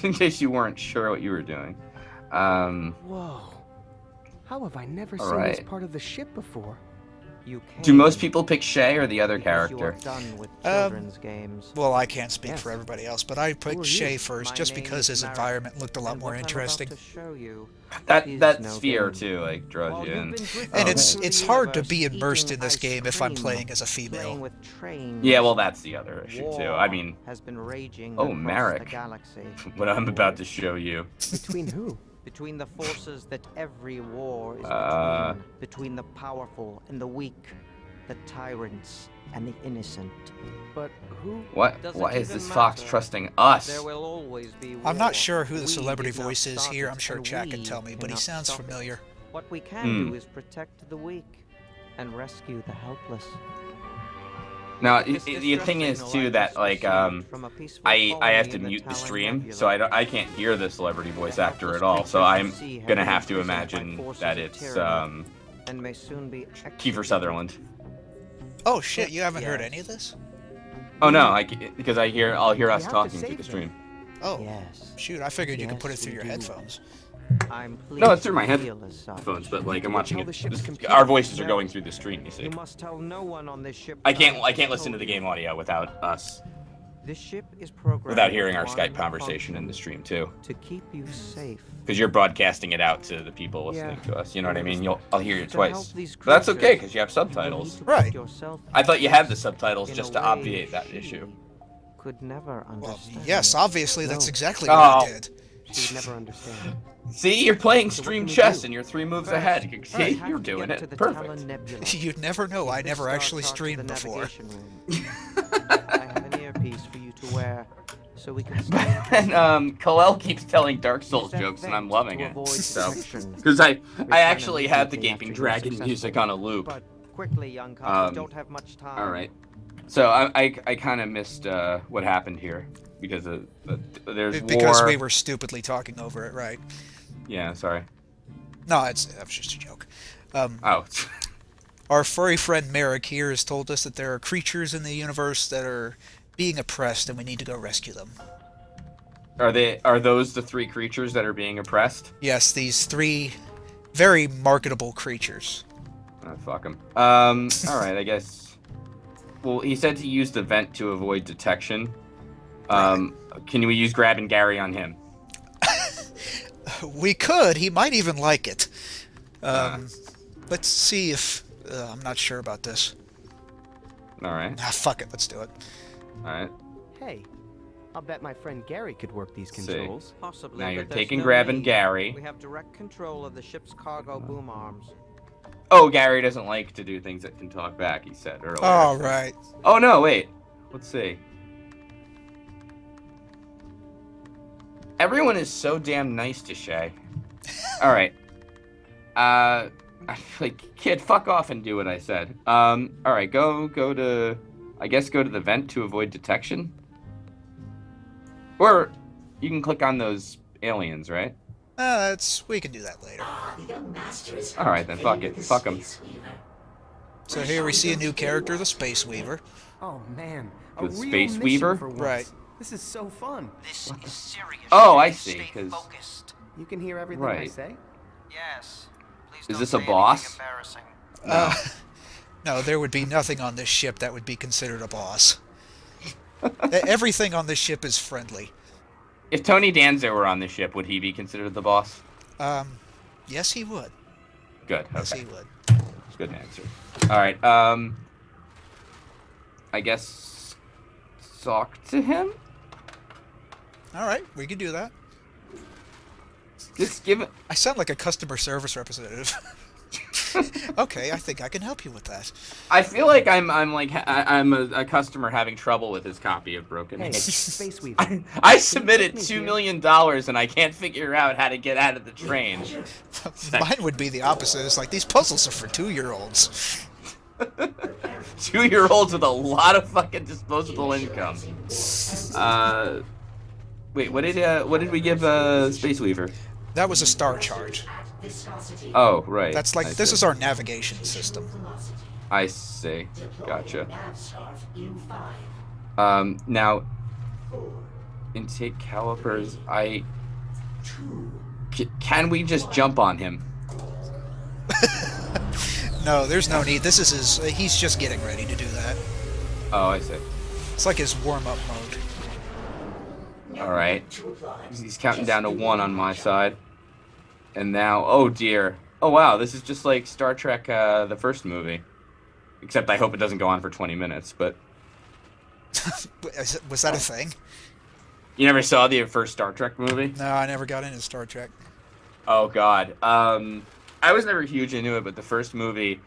In case you weren't sure what you were doing. Whoa. How have I never seen right. this part of the ship before? You Do most people pick Shay or the other because you character? are done with children's games. Well, I can't speak Yes. for everybody else, but I Who are picked you? Shay first My just name because is his Merrick, environment looked a lot and more what I'm about interesting. to show you That is that no sphere game. too like draws While you you've in. been drifting And Oh. it's through the hard to universe, be immersed eating in this ice game if I'm cream, playing as a playing female. with trains. Yeah, well, that's the other issue too. War I mean, has been raging oh, across Merrick. the galaxy. what I'm about to show you. Between who? Between the forces that every war is between the powerful and the weak, the tyrants and the innocent. But who? What? Doesn't Why is even this fox matter. trusting us? There will always be war. I'm not sure who the We celebrity did not voice is start here. it, I'm sure and Chad can we tell me, but he cannot sounds stop it. familiar. What we can Hmm. do is protect the weak and rescue the helpless. Now, This the distress thing is signal too I that just like received from a peaceful I have colony to in the mute the Talon stream, Nebula. so I can't hear the celebrity voice The actor at helpless all. So creatures I'm of the sea have gonna been have to imprisoned by imagine forces that of it's tyranny and may soon be Kiefer executed. Sutherland. Oh shit, you haven't heard Yes. any of this? Oh no, because I'll hear us We have to talking through save the them. stream. Oh, Yes, shoot, I figured you could put it Yes, through we your do. headphones. I'm pleased. No, it's through my to feel as such. headphones, but like I'm watching Tell the ship's it. computer Our voices are that- going through the stream. You see. You must tell no one on this ship. I can't that listen to the told you. game audio without us, This ship is programmed without hearing our with Skype one conversation in the function, stream too. to keep you safe. Because you're broadcasting it out to the people listening Yeah. to us. You know what I mean? I'll hear it To help twice. these But that's okay creatures, because you have you will need subtitles. to put Right. yourself I thought you had the subtitles in just a to way obviate that she issue. Could never Well, understand. yes, obviously that's No. exactly what I Oh. did. She would never understand. See, you're playing So what stream can we chess do? and you're 3 moves First, ahead. we See, have you're to doing get to it the perfect. Talon Nebula. You'd never know. I This never star actually chart to streamed the before. navigation room. I have an earpiece for you to wear, so we can stay in And touch. Kalel keeps telling Dark Souls Use that jokes and I'm vent loving to it. avoid So, detection. because I Return actually have the immediately Gaping after you're Dragon successful. music on a loop. But quickly, young couple, Um, don't have much time. All right. So I kind of missed what happened here. because there's Because war. we were stupidly talking over it, right? Yeah, sorry. No, that was just a joke. Oh. Our furry friend Merrick here has told us that there are creatures in the universe that are being oppressed, and we need to go rescue them. Are those the 3 creatures that are being oppressed? Yes, these 3 very marketable creatures. Oh, fuck them. Alright, I guess. Well, he said to use the vent to avoid detection. Can we use Grab and Gary on him? We could. He might even like it. Let's see if... I'm not sure about this. Alright. Fuck it. Let's do it. Alright. Hey, I'll bet my friend Gary could work these controls. Possibly. Now you're but there's taking no Grab and need. Gary. We have direct control of the ship's cargo boom arms. Oh, Gary doesn't like to do things that can talk back, he said earlier. All right. Oh, no, wait. Let's see. Everyone is so damn nice to Shay. Alright. Like, kid, fuck off and do what I said. Alright, go to... I guess go to the vent to avoid detection? Or you can click on those aliens, right? We can do that later. Alright then, fuck it. Fuck them. So here we see a new character, the Space Weaver. Oh man, a The real Space mission Weaver? for once. Right. This is so fun. This is serious. Oh, I Stay see, 'cause- focused. You can hear everything I Right. say. Yes. Please Is don't this say a boss? anything embarrassing. No, there would be nothing on this ship that would be considered a boss. Everything on this ship is friendly. If Tony Danza were on the ship, would he be considered the boss? Yes, he would. Good, Yes, okay. he would. Good answer. Alright, I guess... talk to him? All right, we can do that. Just give it... I sound like a customer service representative. Okay, I think I can help you with that. I feel like I'm a customer having trouble with his copy of Broken Hey, Age. Space Weaver. I submitted me $2 here. million and I can't figure out how to get out of the train. Mine would be the opposite. It's like, these puzzles are for 2-year-olds. 2-year-olds with a lot of fucking disposable income. Wait, what did we give Space Weaver? That was a star charge. Oh, right. That's like, this is our navigation system. I see. Gotcha. Now, intake calipers. Can we just jump on him? No, there's no need. This is he's just getting ready to do that. Oh, I see. It's like his warm-up mode. All right. He's counting down to 1 on my side. And now, oh dear. Oh wow, this is just like Star Trek, the first movie. Except I hope it doesn't go on for 20 minutes, but... Was that a thing? You never saw the first Star Trek movie? No, I never got into Star Trek. Oh god. I was never huge into it, but the first movie,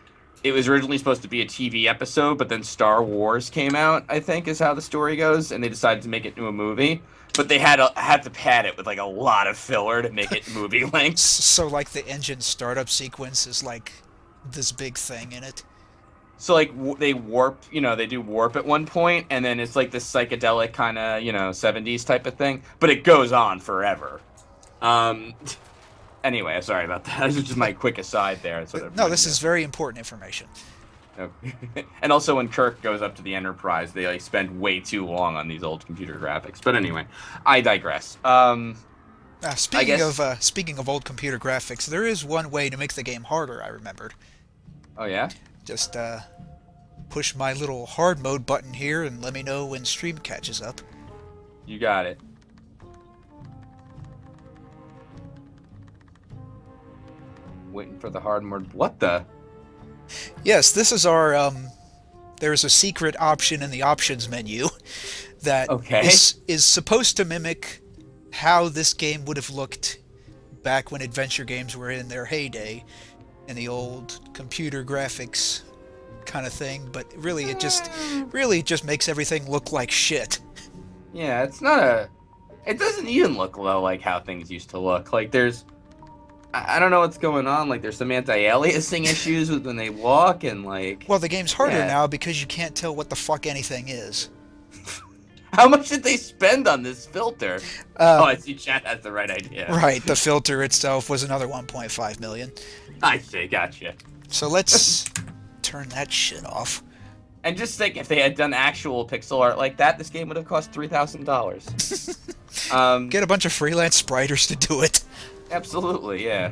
it was originally supposed to be a TV episode, but then Star Wars came out, I think is how the story goes, and they decided to make it into a movie. But they had to pad it with like a lot of filler to make it movie length. So like the engine startup sequence is like this big thing in it. So like they warp, they do warp at one point, and then it's like this psychedelic kind of, 70s type of thing. But it goes on forever. Anyway, sorry about that. This is just my quick aside there. No, this is very important information. And also when Kirk goes up to the Enterprise, they like spend way too long on these old computer graphics. But anyway, I digress. Speaking of old computer graphics, there is one way to make the game harder, I remembered. Oh yeah? Just push my little hard mode button here and let me know when stream catches up. You got it. Waiting for the hard mode. What the? Yes, this is our, there's a secret option in the options menu that is supposed to mimic how this game would have looked back when adventure games were in their heyday, in the old computer graphics kind of thing, but really it just makes everything look like shit. Yeah, it doesn't even look like how things used to look. Like I don't know what's going on. Like, there's some anti-aliasing issues with when they walk, and like... Well, the game's harder now because you can't tell what the fuck anything is. How much did they spend on this filter? Oh, I see. Chat has the right idea. Right, the filter itself was another 1.5 million. I see. Gotcha. So let's turn that shit off. And just think, if they had done actual pixel art like that, this game would have cost $3,000. Get a bunch of freelance spriters to do it. Absolutely, yeah.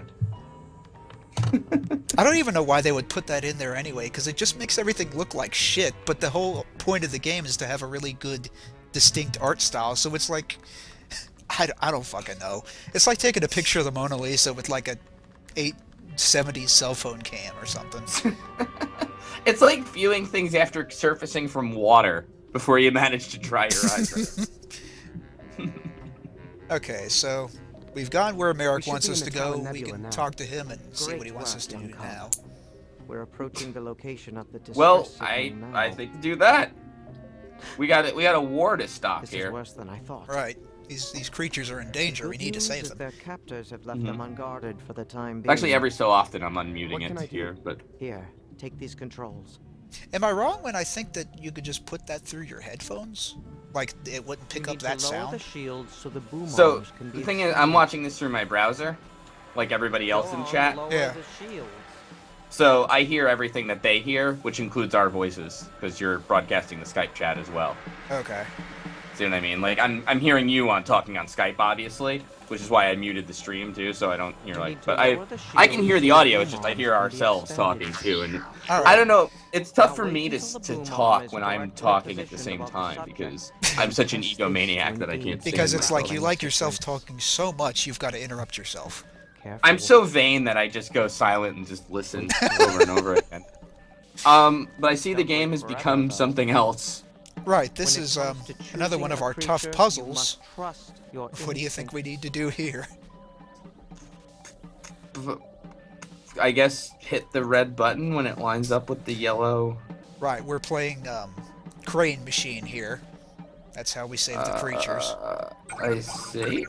I don't even know why they would put that in there anyway, because it just makes everything look like shit, but the whole point of the game is to have a really good, distinct art style, so it's like... I don't fucking know. It's like taking a picture of the Mona Lisa with like a 870s cell phone cam or something. It's like viewing things after surfacing from water before you manage to dry your eyes. Okay, so we've gone where Merrick We wants should be us in to the go. Tower We Nebula can now. talk to him and see what he Great wants us to work, do young now. We're approaching the location of the distress Well, signal I now. think to do that, we got a war to stop This here. is worse than I thought. Right. These creatures are in danger. The We good need to news save is them. their captors have left them unguarded for the time being. Actually, every so often I'm What unmuting can I it do? here, but Here, take these controls. Am I wrong when I think that you could just put that through your headphones? Like, it wouldn't pick You up need that to lower sound? the shields so the boom so arms can the be thing is, I'm watching this through my browser, like everybody else in chat. Lower Yeah. the shields. So I hear everything that they hear, which includes our voices, because you're broadcasting the Skype chat as well. Okay. See what I mean? Like I'm hearing you talking on Skype, obviously, which is why I muted the stream too, so I don't hear You like. need to But lower the I can shields hear so the audio. boom It's just I arms hear can be ourselves extended. talking too, and All right. I don't know. It's tough Now for wait me until the to boom arm talk is when I'm directly in talking at the position same above the time subject. because I'm such an Press egomaniac space that I to can't. Because stand it's myself. like you like yourself talking so much, you've got to interrupt yourself. Careful. I'm so vain that I just go silent and just listen over and over again. But I see the Don't game wait has forever, become though. something else. Right, this When it is comes to another one choosing of a our tough creature, you puzzles. must trust your What do you think we need instincts. to do here? I guess hit the red button when it lines up with the yellow. Right, we're playing Crane Machine here. That's how we save the creatures. I see.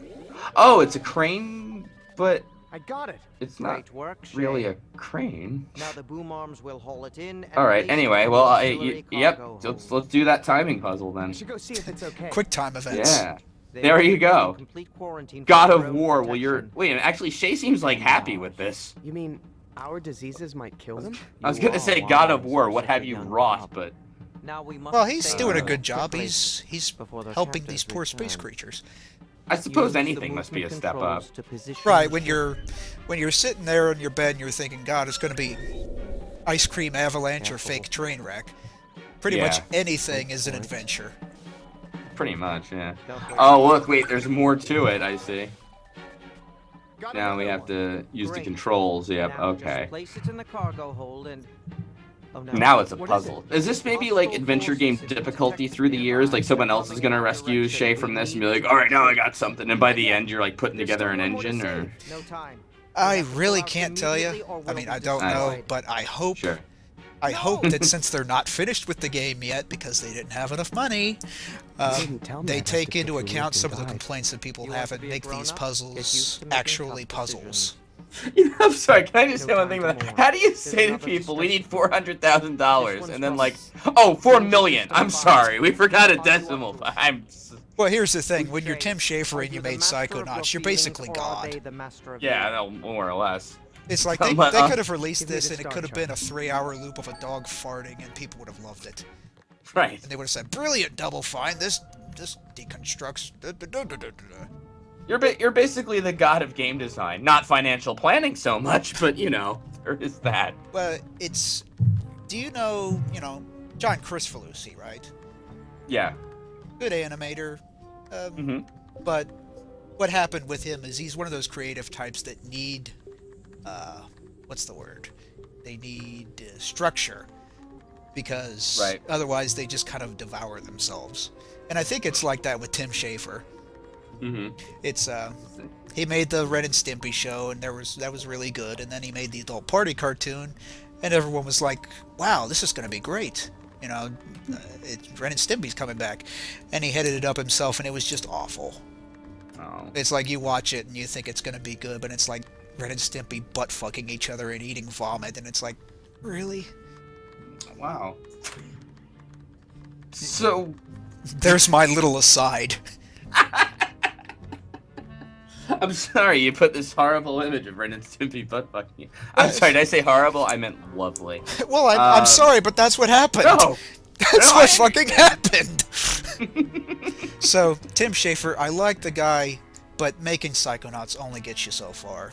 Oh, it's a crane, but I got it. it's not Great work, Shay. really a crane. Now the boom arms will haul it in. And All right. place it Anyway, in well, the auxiliary yep. cargo Let's hold. do that timing puzzle I then. should go see if it's okay. Quick time events. Yeah. They There will you keep you in go. complete quarantine for God their of own War. Well, you're. protection. Wait. Actually, Shay seems like happy with this. You mean our diseases might kill them? I was You gonna are say God of wise War. for What such a have you young wrought? pup. But Now we must Well, he's stay doing a alert good job. quickly He's before their helping captors these poor space return. creatures. I suppose Use the anything must be a movement step up. controls to position Right, the when you're sitting there in your bed and you're thinking, God, it's going to be ice cream avalanche or Careful. fake train wreck. Pretty Yeah. much anything is an adventure. Pretty much, yeah. Don't wait. Oh, look, wait. There's more to it. I see. Got Now we another have one. to use the Great. controls. Yep. Now Okay. Just place it in the cargo hold and. Oh no. Now it's a What is puzzle. Is this maybe like adventure game difficulty through the years? Like someone else is gonna rescue Shay from this and be like, all right, now I got something. And by the end, you're like putting together an engine, or No time. I really can't tell you. I mean, I don't know, destroyed. but I hope sure. that since they're not finished with the game yet because they didn't have enough money, didn't tell me they I'd have to take pick into who account lived some and of the died. complaints that people You have want and to be a make these grown-up? Get puzzles used to making actually tough puzzles. decisions. I'm sorry. Can I just say No one thing? time About to that? mourn. How do you There's say to another people, "We need distress $400,000," This and then one's like, "Oh, 4 This million. one's I'm from sorry, we forgot a Follow up decimal. group. I'm." Well, here's the thing: when you're Shay, Tim Schafer are and you the made master of your Psychonauts, you're feelings, basically or are they God. the master of Yeah, you? no, more or less. It's like Come they on, could have released Give me this the and it star could have chart. been a 3-hour loop of a dog farting and people would have loved it. Right. And they would have said, "Brilliant, Double Fine. This deconstructs." You're basically the god of game design, not financial planning so much, but there is that. Well, it's. Do you know John Chrisfalusi, right? Yeah. Good animator. Mhm. But what happened with him is he's one of those creative types that need, what's the word? They need structure, because Right. otherwise they just kind of devour themselves. And I think it's like that with Tim Schafer. Mhm. It's he made the Ren and Stimpy show, and that was really good. And then he made the Adult Party cartoon, and everyone was like, "Wow, this is going to be great." Ren and Stimpy's coming back, and he headed it up himself, and it was just awful. Oh. It's like you watch it and you think it's going to be good, but it's like Ren and Stimpy butt fucking each other and eating vomit, and it's like, really? Wow. So, There's my little aside. I'm sorry, you put this horrible image of Ren and Stimpy butt fucking you. I'm sorry, did I say horrible? I meant lovely. Well, I'm sorry, but that's what happened. No! That's No, what I fucking happened! So, Tim Schafer, I like the guy, but making Psychonauts only gets you so far.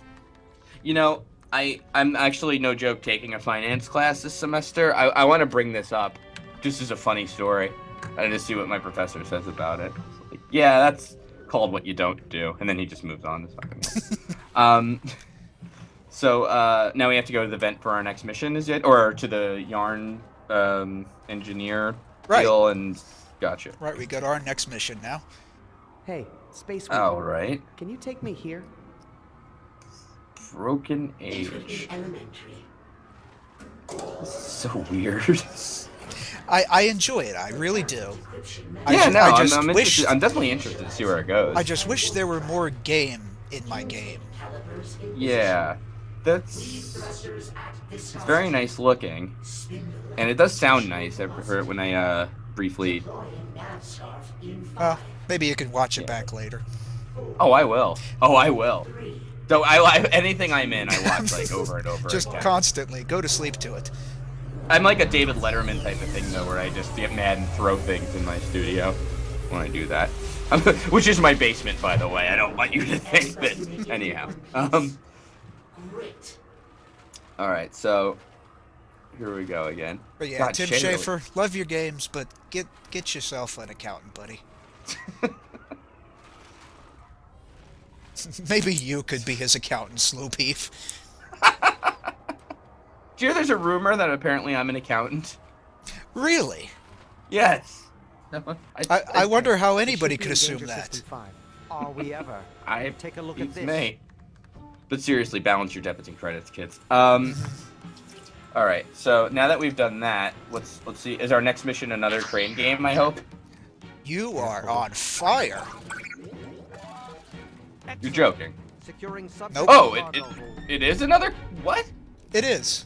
You know, I'm actually, no joke, taking a finance class this semester. I want to bring this up, just as a funny story, and to see what my professor says about it. It's like, yeah, that's called what you don't do, and then he just moves on to something else. So now we have to go to the vent for our next mission, is it? Or to the yarn engineer deal, and gotcha. Right, we got our next mission now. Hey, Space All Weaver, right. can you take me here? Broken Age. This is so weird. I enjoy it, I really do. I'm wish, I'm definitely interested to see where it goes. I just wish there were more game in my game. Yeah, it's very nice looking, and it does sound nice. I prefer it when I briefly. Maybe you can watch it back later. Oh, I will. Oh, I will. So anything I'm in, I watch like over and over. Just again. constantly go to sleep to it. I'm like a David Letterman type of thing though, where I just get mad and throw things in my studio when I do that. Which is my basement, by the way. I don't want you to think that. Anyhow. All right, so here we go again. But yeah, God, Tim Shay Schafer, love your games, but get yourself an accountant, buddy. Maybe you could be his accountant, Slowbeef. Do you hear there's a rumor that apparently I'm an accountant? Really? Yes. I wonder how anybody could assume that. Are we ever? Take a look at this. Mate. But seriously, balance your debits and credits, kids. All right. So now that we've done that, let's see. Is our next mission another crane game? I hope. You are on fire. You're joking. Securing Nope. Oh, it is another. What? It is.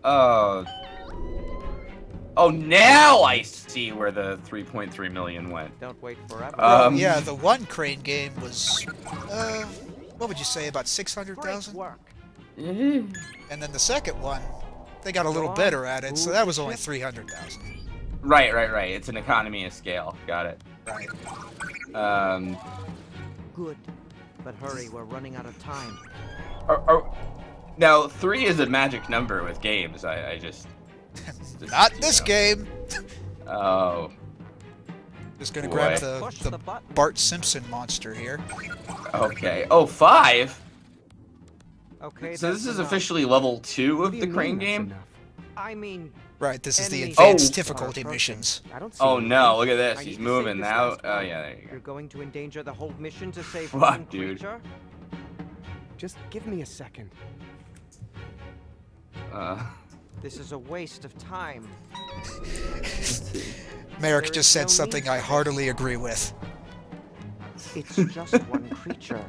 Oh, now I see where the 3.3 million went. Don't wait forever. Yeah, the one crane game was, what would you say, about 600,000? Work. And then the second one, they got a little better at it, so that was only 300,000. Right. It's an economy of scale. Got it. Right. Good. But hurry, we're running out of time. Now, 3 is a magic number with games. I just Not this game! Oh. Just gonna grab the Bart Simpson monster here. Okay. Oh, 5? Okay. So this is officially level 2 of the crane game? I mean... Right, this is the Enemies advanced are difficulty approaching. missions. I don't see Oh anything. no, look at this. I He's need to save moving this now. last Oh yeah, there you You're go. going to endanger the whole mission to save Fuck, one dude. creature? Just give me a second. This is a waste of time. Let's see. Merrick There just is said no something need I for heartily agree with. It's just one creature.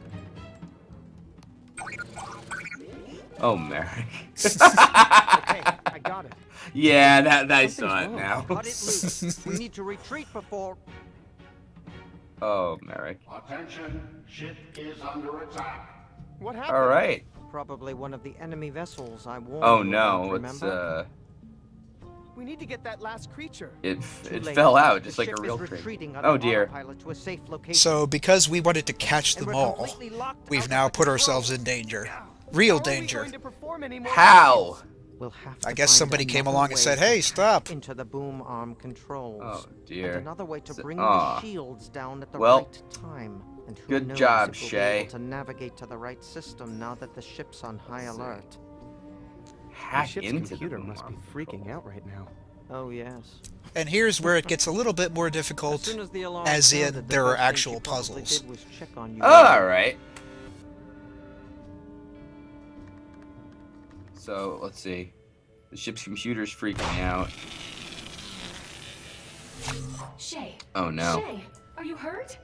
Oh, Merrick. Okay, I got it. Yeah, that I Something's saw it wrong. now. Cut it loose. We need to retreat before... Oh, Merrick. Attention, ship is under attack. What happened? All right. Probably one of the enemy vessels I warned Oh you no, about, it's remember? We need to get that last creature. it Too late. fell out just The like a ship real is crane. retreating on Oh dear. autopilot to a safe location. So, because we wanted to catch And them we're all, completely locked out we've of now the put control. ourselves in danger. Real How are we danger. going to perform any more How? missions? We'll have I to guess find somebody came another along and way said, to hey, hack stop. into the boom arm controls. Oh And dear. another way to So- bring aw. the shields down at the Well, right time. And who good knows job, if we'll be Shay. able to navigate to the right system now that the ship's on high alert. The Hack ship's into computer the must be freaking out right now. Oh yes. And here's where it gets a little bit more As difficult. soon as the alarm as in sounded, the there are first thing actual she probably puzzles. did was check on you. All right. So let's see. The ship's computer's freaking out. Shay. Oh no. Shay, are you hurt?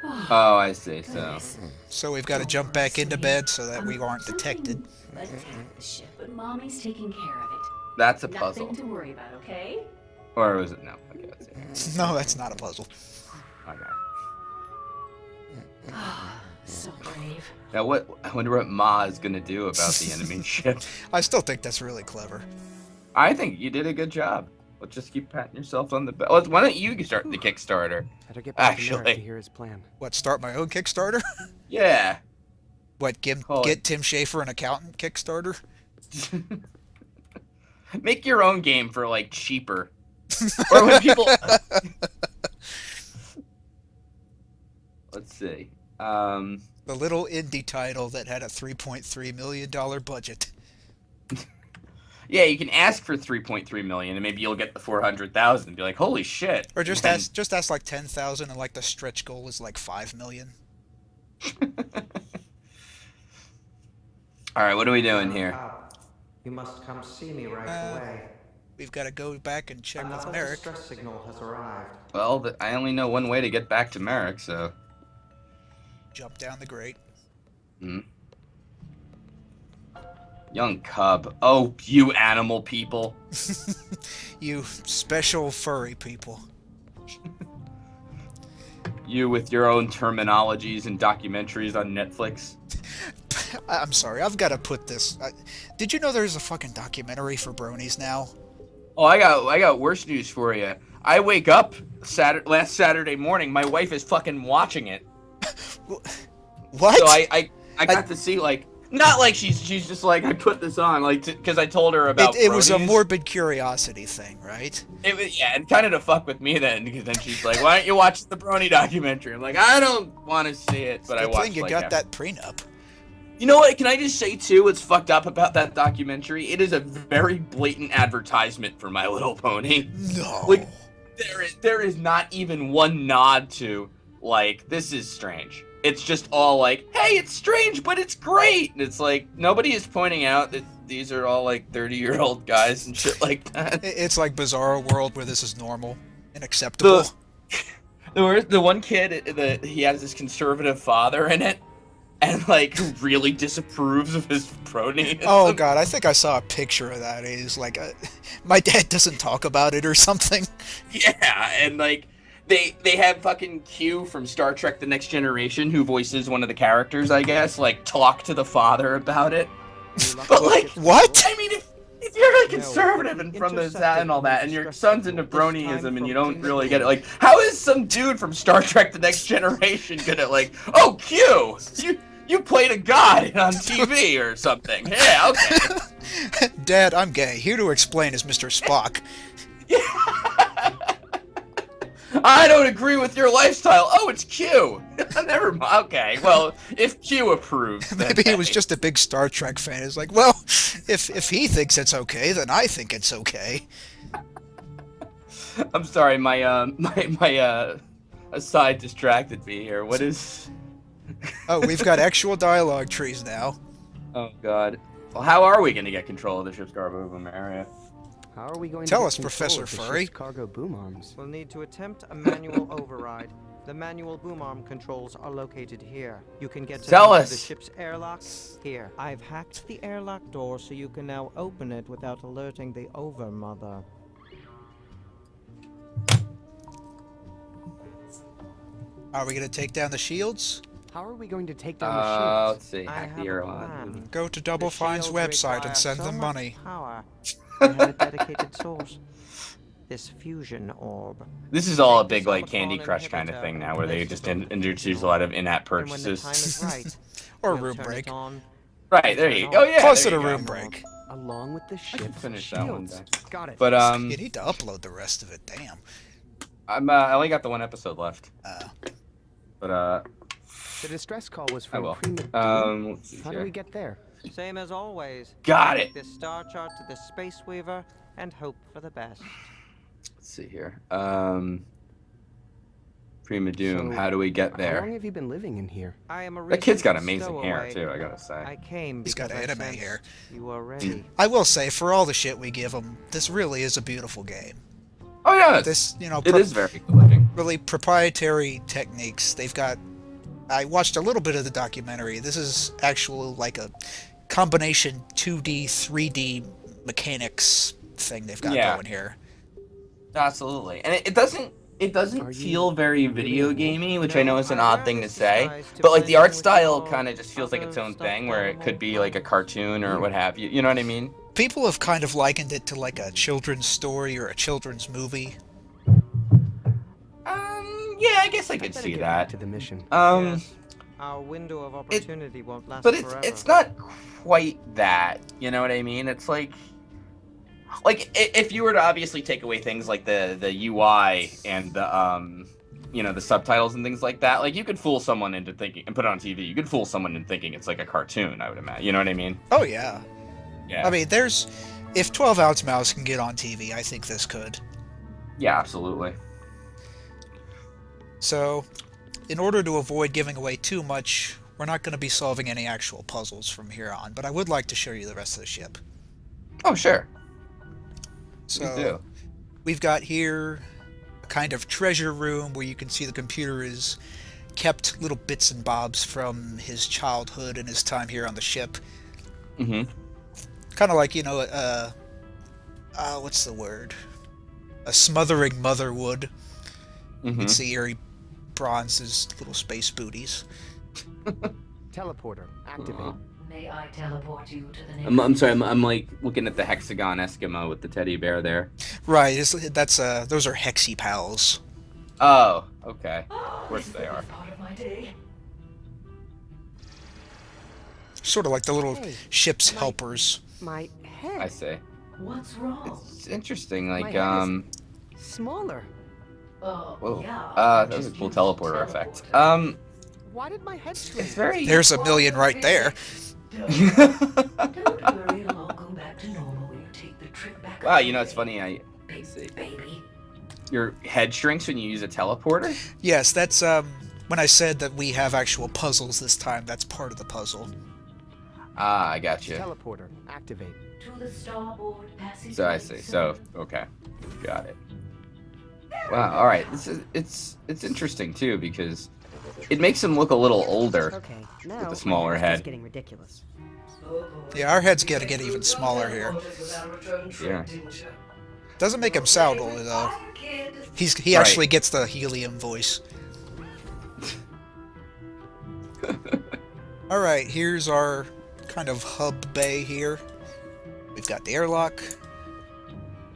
Oh, I see. So. So we've got to jump back into bed so that we aren't detected. Let's attack the ship, but Mommy's taking care of it. That's a puzzle. Nothing to worry about, okay? Or was it? No. Okay, let's see. No, that's not a puzzle. Okay. So brave. Now, I wonder what Ma is gonna do about the enemy ship. I still think that's really clever. I think you did a good job. Let's just keep patting yourself on the back. Why don't you start the Kickstarter? Better get back to Merrick Actually. to hear his plan. What, start my own Kickstarter? Yeah. What, Call get it. Tim Schafer an accountant Kickstarter? Make your own game for like cheaper. Or when people. Let's see. The little indie title that had a $3.3 million budget. Yeah, you can ask for 3.3 million, and maybe you'll get the 400,000 and be like, "Holy shit!" Or just And- ask like 10,000, and like the stretch goal is like 5 million. All right, what are we doing here? You must come see me right Uh, away. We've got to go back and check with Another Merrick. distress signal has arrived. Well, I only know one way to get back to Merrick, so. Jump down the grate. Hmm. Young cub. Oh, you animal people. You special furry people. You with your own terminologies and documentaries on Netflix. I'm sorry, I've got to put this. Did you know there's a fucking documentary for bronies now? Oh, I got worse news for you. I wake up last Saturday morning. My wife is fucking watching it. What? So I got to see like not like she's just like I put this on like because I told her about it was a bronies. morbid curiosity thing, right? It was, yeah, and kind of to fuck with me then because then she's like, "Why don't you watch the Brony documentary?" I'm like, "I don't want to see it," but I Good watched. thing you like, got half. that prenup. You know what? Can I just say too? What's fucked up about that documentary? It is a very blatant advertisement for My Little Pony. No. Like there is not even one nod to like this is strange. It's just all like, hey, it's strange, but it's great. And it's like nobody is pointing out that these are all like 30-year-old guys and shit like that. It's like Bizarro World where this is normal and acceptable. The one kid, he has this conservative father in it, and like who really disapproves of his brony. Oh god, I think I saw a picture of that. He's like, my dad doesn't talk about it or something. Yeah, and like they have fucking Q from Star Trek: The Next Generation, who voices one of the characters, I guess, like talk to the father about it. But like, What? I mean, if you're a conservative and from the South and all that, and your son's into bronyism and you don't really get it, like, how is some dude from Star Trek: The Next Generation gonna like, oh Q, you played a god on TV or something? Yeah, okay. Dad, I'm gay. Here to explain is Mr. Spock. I don't agree with your lifestyle. Oh, it's Q. Never mind. Okay, well, if Q approves, then Maybe he was hey. just a big Star Trek fan. He's like, well, if he thinks it's okay, then I think it's okay. I'm sorry, my aside distracted me here. What is? Oh, we've got actual dialogue trees now. Oh God. Well, how are we going to get control of the ship's cargo boom area? How are we going Tell to get us, control Professor of the Furry. ship's cargo boom arms? We'll need to attempt a manual override. The manual boom arm controls are located here. You can get to Tell them through us. the ship's airlock here. I've hacked the airlock door so you can now open it without alerting the Overmother. Are we going to take down the shields? How are we going to take down the Let's see. I Hack have the a airlock. plan. Go to Double The Fine's shields website require and send so them much money. Power. I have a dedicated source. This fusion orb. This is all a Take big the like Candy Somatron Crush kind of inhibitor thing and now, where they place just it on the introduce a lot of in-app And when the time purchases. is right, Or we'll room turn break. it on. Right there you go. Oh yeah. Close to there the you go. room break. Along with the ship's finish that one shields. then. Got it. But You need to upload the rest of it, damn. I only got the one episode left. But the distress call was I from will. Prima Let's see How do here. we get there? Same as always. Got Take it. this star chart to the Space Weaver and hope for the best. Let's see here. Prima Doom. So, How do we get How long there? have you been living in here? I am a That kid's got recent amazing hair stowaway. too. I gotta say. I came He's got because I anime sensed hair. You are ready. I will say, for all the shit we give them, this really is a beautiful game. Oh yeah. This, you know, It is very good looking. really proprietary techniques. They've got. I watched a little bit of the documentary. This is actual like a combination 2D, 3D mechanics thing they've got Yeah. going here. Absolutely, and it doesn't Are you feel very video really gamey, which No, I know is an I odd wear thing to this say. disguise to But like the blend art in with style your kind of just feels like other its own stuffed thing, where it could animals. be like a cartoon or what have you. You know what I mean? People have kind of likened it to like a children's story or a children's movie. Yeah, I guess I I could better see get that. back to the mission. Yes, our window of opportunity won't last But forever. it's not quite that. You know what I mean? It's like if you were to obviously take away things like the UI and the the subtitles and things like that, like you could fool someone into thinking and put it on TV. You could fool someone into thinking it's like a cartoon. I would imagine. You know what I mean? Oh yeah. Yeah. I mean, if 12 Ounce Mouse can get on TV, I think this could. Yeah, absolutely. So, in order to avoid giving away too much, we're not going to be solving any actual puzzles from here on, but I would like to show you the rest of the ship. Oh, sure. So, Please do. we've got here a kind of treasure room where you can see the computer is kept little bits and bobs from his childhood and his time here on the ship. Mm-hmm. Kind of like, what's the word? A smothering mother would. You Mm-hmm. can see here he bronzes little space booties. Teleporter, activate. May I teleport you to the next? I'm sorry. I'm like looking at the hexagon Eskimo with the teddy bear there. Right, those are Hexy pals. Oh, okay. Oh, Of course this is they the are. best part of my day. Sort of like the little Hey, ship's my- helpers. My head. I see. What's wrong? It's interesting. My Like head Smaller. Whoa. Yeah. That was a just cool use teleporter the effect. teleporter. Why did my head shrink? It's very. There's a million right there. Don't worry, it'll all go back to normal when you take the trip back. Wow, you know it's funny. Big see. baby. Your head shrinks when you use a teleporter. Yes, that's when I said that we have actual puzzles this time, that's part of the puzzle. Ah, I got you. Teleporter, activate. To the starboard passage. So I see. So okay, got it. Wow. All right. It's interesting too because it makes him look a little older. Okay, now the smaller my head. is getting ridiculous. Yeah, our heads gotta get even smaller here. Yeah. Doesn't make him sound older though. He Right. actually gets the helium voice. Alright, here's our kind of hub bay here. We've got the airlock.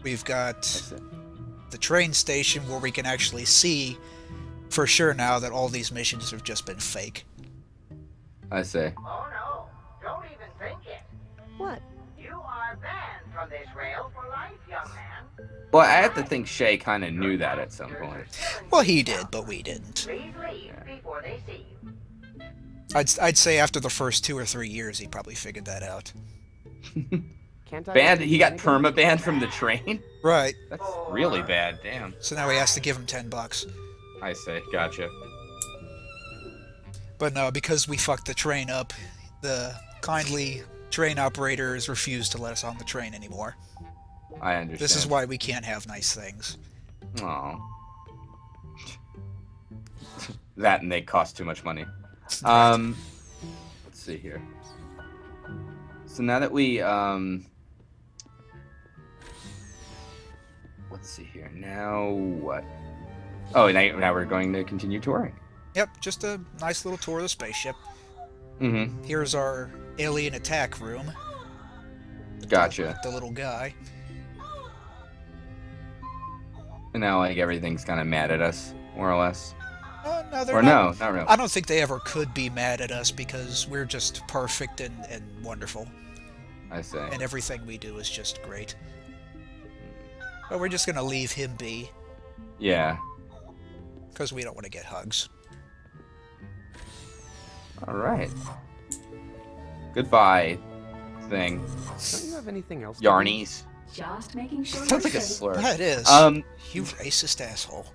We've got the train station where we can actually see for sure now that all these missions have just been fake. I see. Oh no, don't even think it. What? You are banned from this rail for life, young man. Well, I have to think Shay kind of knew that at some point. Well, he did, but we didn't. Please leave before they see you. I'd say after the first 2 or 3 years he probably figured that out. Can't I Banned. just He got make it? perma-banned from the train. Right. That's really bad. Damn. So now he has to give him $10. I see. Gotcha. But no, because we fucked the train up, the kindly train operators refuse to let us on the train anymore. I understand. This is why we can't have nice things. Oh. That and they cost too much money. Let's see here. So now that we let's see here. Now what? Oh, now we're going to continue touring. Yep, just a nice little tour of the spaceship. Mm-hmm. Here's our alien attack room. Gotcha. The little guy. And now like everything's kind of mad at us, more or less. No, they're Or not. no, not really. I don't think they ever could be mad at us because we're just perfect and wonderful. I see. And everything we do is just great. But we're just gonna leave him be, Yeah. because we don't want to get hugs. All right. Goodbye, thing. Don't you have anything else? to Yarnies. Just making sure Sounds you're like a safe. slur. Yeah, it is. You racist asshole.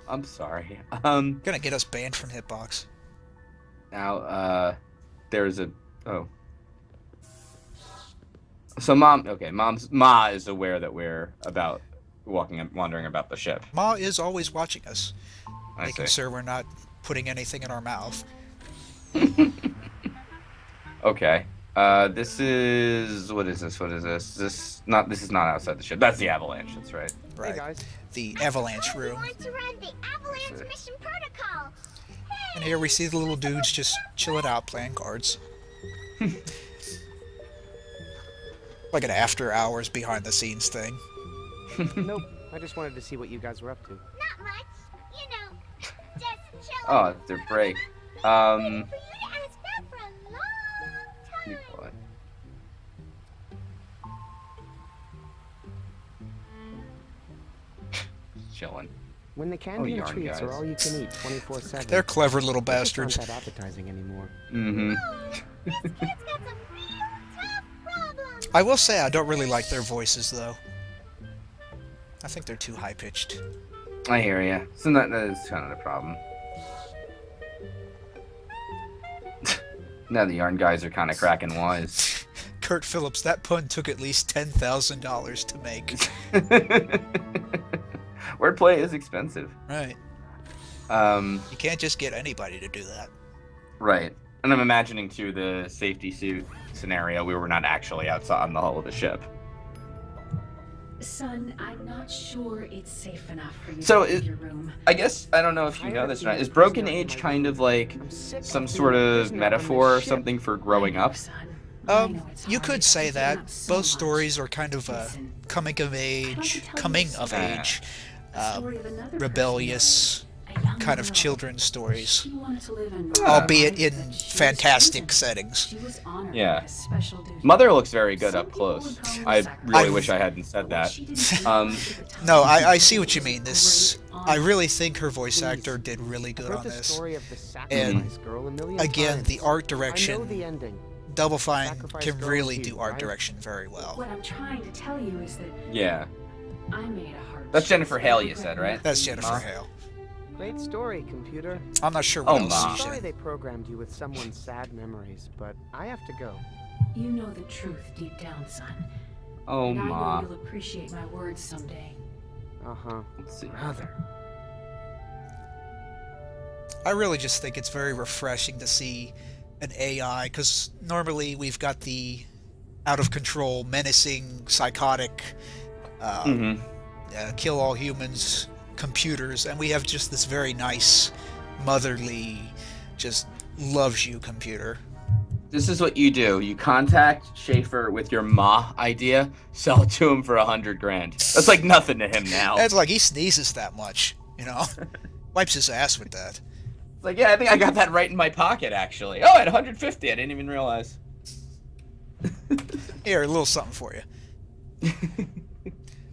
I'm sorry. Gonna get us banned from Hitbox. Now, there's a... Oh. So Ma is aware that we're about wandering about the ship. Ma is always watching us, I making see. sure we're not putting anything in our mouth. Okay. This is what is this? What is this? This is not outside the ship. That's the avalanche. That's right. Right. Hey guys. The avalanche room. Want to run the avalanche mission protocol. And here we see the little dudes just chilling out playing cards. Like an after hours behind the scenes thing. Nope. I just wanted to see what you guys were up to. Not much. You know, just chilling. Oh, it's their break. Waiting for you to ask that for a long time. What? Chilling. When the candy and yarn treats guys. are all you can eat 24/7. They're clever little they just aren't bastards. that appetizing anymore. Mm-hmm. This kid's got some real tough problems. I will say I don't really like their voices, though. I think they're too high-pitched. I hear ya. So that is kind of the problem. Now the yarn guys are kind of cracking wise. Kurt Phillips, that pun took at least $10,000 to make. Wordplay is expensive. Right. You can't just get anybody to do that. Right. And I'm imagining too the safety suit scenario. We were not actually outside on the hull of the ship. Son, I'm not sure it's safe enough for you So to leave your room. I guess I don't know if you know this or not. Is Broken Age kind of like I'm sick some of sort being a of prisoner on metaphor or this ship. something for growing up? Son, I know it's You hard could say because you're that. not so Both much. stories are kind of Listen, coming of age, a story of another person, rebellious a young kind of girl. children's stories, She wanted to live in albeit in but she was fantastic treated. settings. She was honored Yeah. with a special duty. Mother looks very good Some up people close. would probably I sacrifice really I- wish I hadn't said what that. she didn't do Um, at the time No, I was see what you mean. This, great I honor. really think her voice actor did really I've good heard on the this. story of the And sacrifice girl a million Again, times. the art I know the direction, ending. Double Fine Sacrifice can girl really is do you, art right? direction very well. What I'm trying to tell you is that Yeah. I made a hard That's choice. Jennifer Hale, you said, right? That's Jennifer Ma? Hale. Great story, computer. I'm not sure what Oh, else Ma. she's Sorry in. they programmed you with someone's sad memories, but I have to go. You know the truth deep down, son. Oh, and I Ma. know you'll appreciate my words someday. Uh-huh. Let's see. Brother. I really just think it's very refreshing to see an AI, because normally we've got the out of control, menacing, psychotic, Mm-hmm. kill all humans computers, and we have just this very nice, motherly, just loves you computer. This is what you do. You contact Schaefer with your Ma idea, sell it to him for $100 grand. That's like nothing to him now. It's like he sneezes that much, you know? Wipes his ass with that. It's like, yeah, I think I got that right in my pocket, actually. Oh, at 150, I didn't even realize. Here, a little something for you.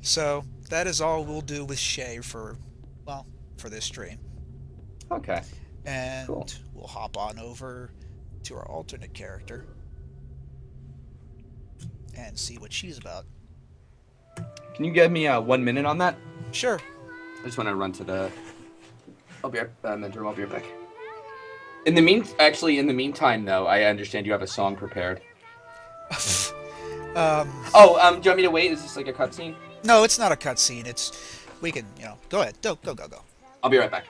So, that is all we'll do with Shay for, well, for this stream. Okay. And Cool. we'll hop on over to our alternate character and see what she's about. Can you give me 1 minute on that? Sure. I just want to run to the... I'll be mentor. I'll be right back. In the meantime, though, I understand you have a song prepared. Do you want me to wait? Is this like a cutscene? No, it's not a cutscene. We can, go ahead. Go. I'll be right back.